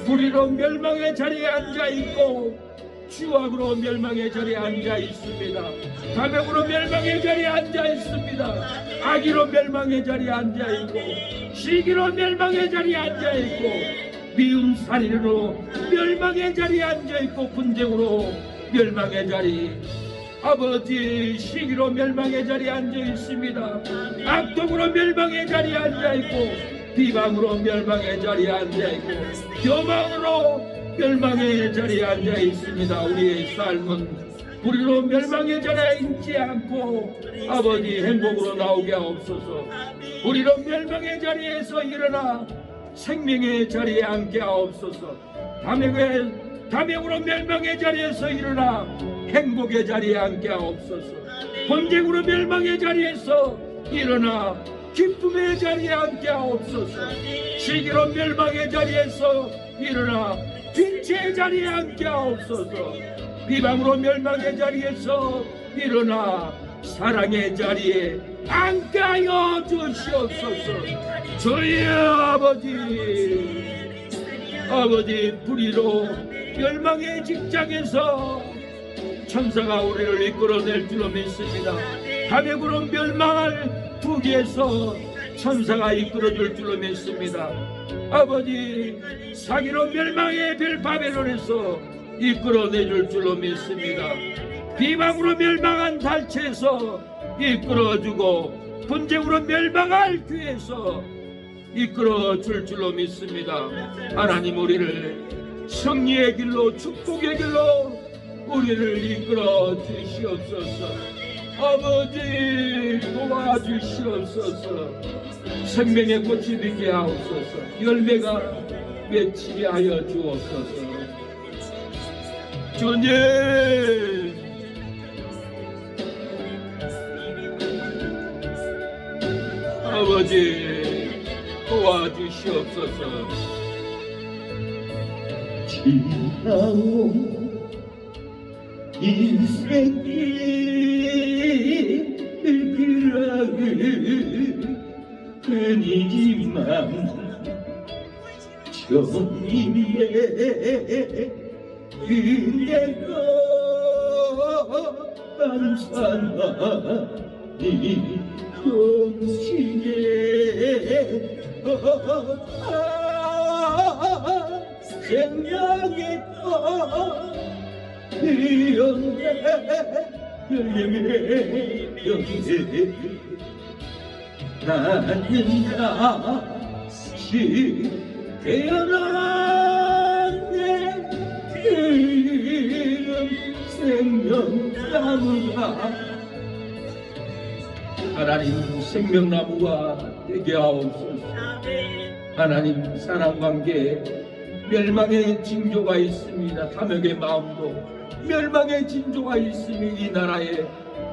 불의로 멸망의 자리에 앉아있고 추악으로 멸망의 자리에 앉아있습니다. 가병으로 멸망의 자리에 앉아있습니다. 악의로 멸망의 자리에 앉아있고 시기로 멸망의 자리에 앉아있고 미움 살인으로 멸망의 자리에 앉아있고 분쟁으로 멸망의 자리, 아버지 시기로 멸망의 자리에 앉아있습니다. 악독으로 멸망의 자리에 앉아있고 비방으로 멸망의 자리에 앉아있고 교만으로 멸망의 자리에 앉아있습니다. 우리의 삶은 불의로 멸망의 자리에 있지 않고 아버지 행복으로 나오게 하옵소서. 불의로 멸망의 자리에서 일어나 생명의 자리에 앉게 하옵소서. 담역으로 멸망의 자리에서 일어나 행복의 자리에 앉게 하옵소서. 번쟁으로 멸망의 자리에서 일어나 기쁨의 자리에 앉게 하옵소서. 시기로 멸망의 자리에서 일어나 빛의 자리에 앉게 하옵소서. 비방으로 멸망의 자리에서 일어나 사랑의 자리에 앉게 하여 주시옵소서. 저희 아버지 불의로 멸망의 직장에서 천사가 우리를 이끌어낼 줄로 믿습니다. 감액으로 멸망할 부귀에서 천사가 이끌어줄 줄로 믿습니다. 아버지 사기로 멸망의 별 바벨론에서 이끌어내줄 줄로 믿습니다. 비방으로 멸망한 달체에서 이끌어주고 분쟁으로 멸망할 귀에서 이끌어줄 줄로 믿습니다. 하나님 우리를 승리의 길로 축복의 길로 우리를 이끌어 주시옵소서. 아버지 도와 도와주시옵소서. 생명의 꽃이 되게 하옵소서. 열매가 맺히게 하여 주옵소서. 주님, 아버지 도와주시옵소서. 지나온 인생길 뿐이지만 주님의 은혜로 감사하니 동시에 생명의 꽃 피었네 열림의 영예 나는 다시 태어났네 이름 생명나무가 하나님 생명나무가 되게 하옵소서. 하나님 사랑관계 멸망의 징조가 있습니다. 탐욕의 마음도 멸망의 징조가 있으며 이 나라에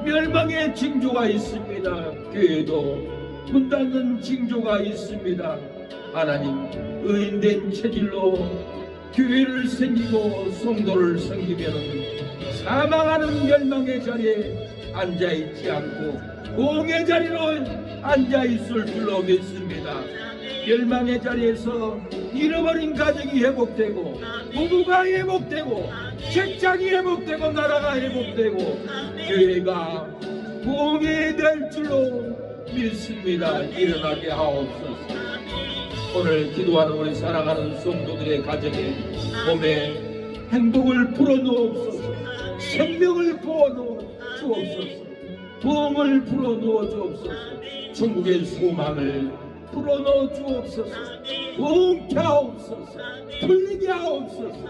멸망의 징조가 있습니다. 교회도 문 닫는 징조가 있습니다. 하나님 의인된 체질로 교회를 섬기고 성도를 섬기면 사망하는 멸망의 자리에 앉아있지 않고 공의 자리로 앉아있을 줄로 믿습니다. 멸망의 자리에서 잃어버린 가정이 회복되고 부부가 회복되고 직장이 회복되고 나라가 회복되고 교회가 공의될 줄로 믿습니다. 일어나게 하옵소서. 오늘 기도하는 우리 사랑하는 성도들의 가정에 몸에 행복을 불어넣옵소서. 생명을 부어넣어 주옵소서. 부흥을 불어넣어 주옵소서. 천국의 소망을 불어넣어 주옵소서. 부흥케 하옵소서. 풀리게 하옵소서.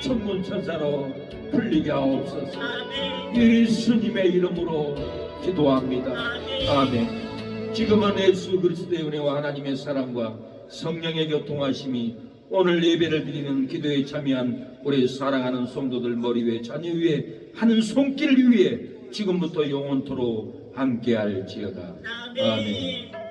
천문천사로 풀리게 하옵소서. 예수님의 이름으로 기도합니다. 아멘. 지금은 예수 그리스도의 은혜와 하나님의 사랑과 성령의 교통하심이 오늘 예배를 드리는 기도에 참여한 우리 사랑하는 성도들 머리 위에 자녀 위에 하는 손길 위에 지금부터 영원토록 함께할지어다. 아멘.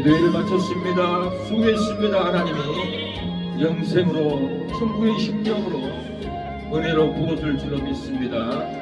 기도회를 마쳤습니다. 수고했습니다. 하나님이 영생으로 천국의 심령으로 은혜로 부어줄 줄로 믿습니다.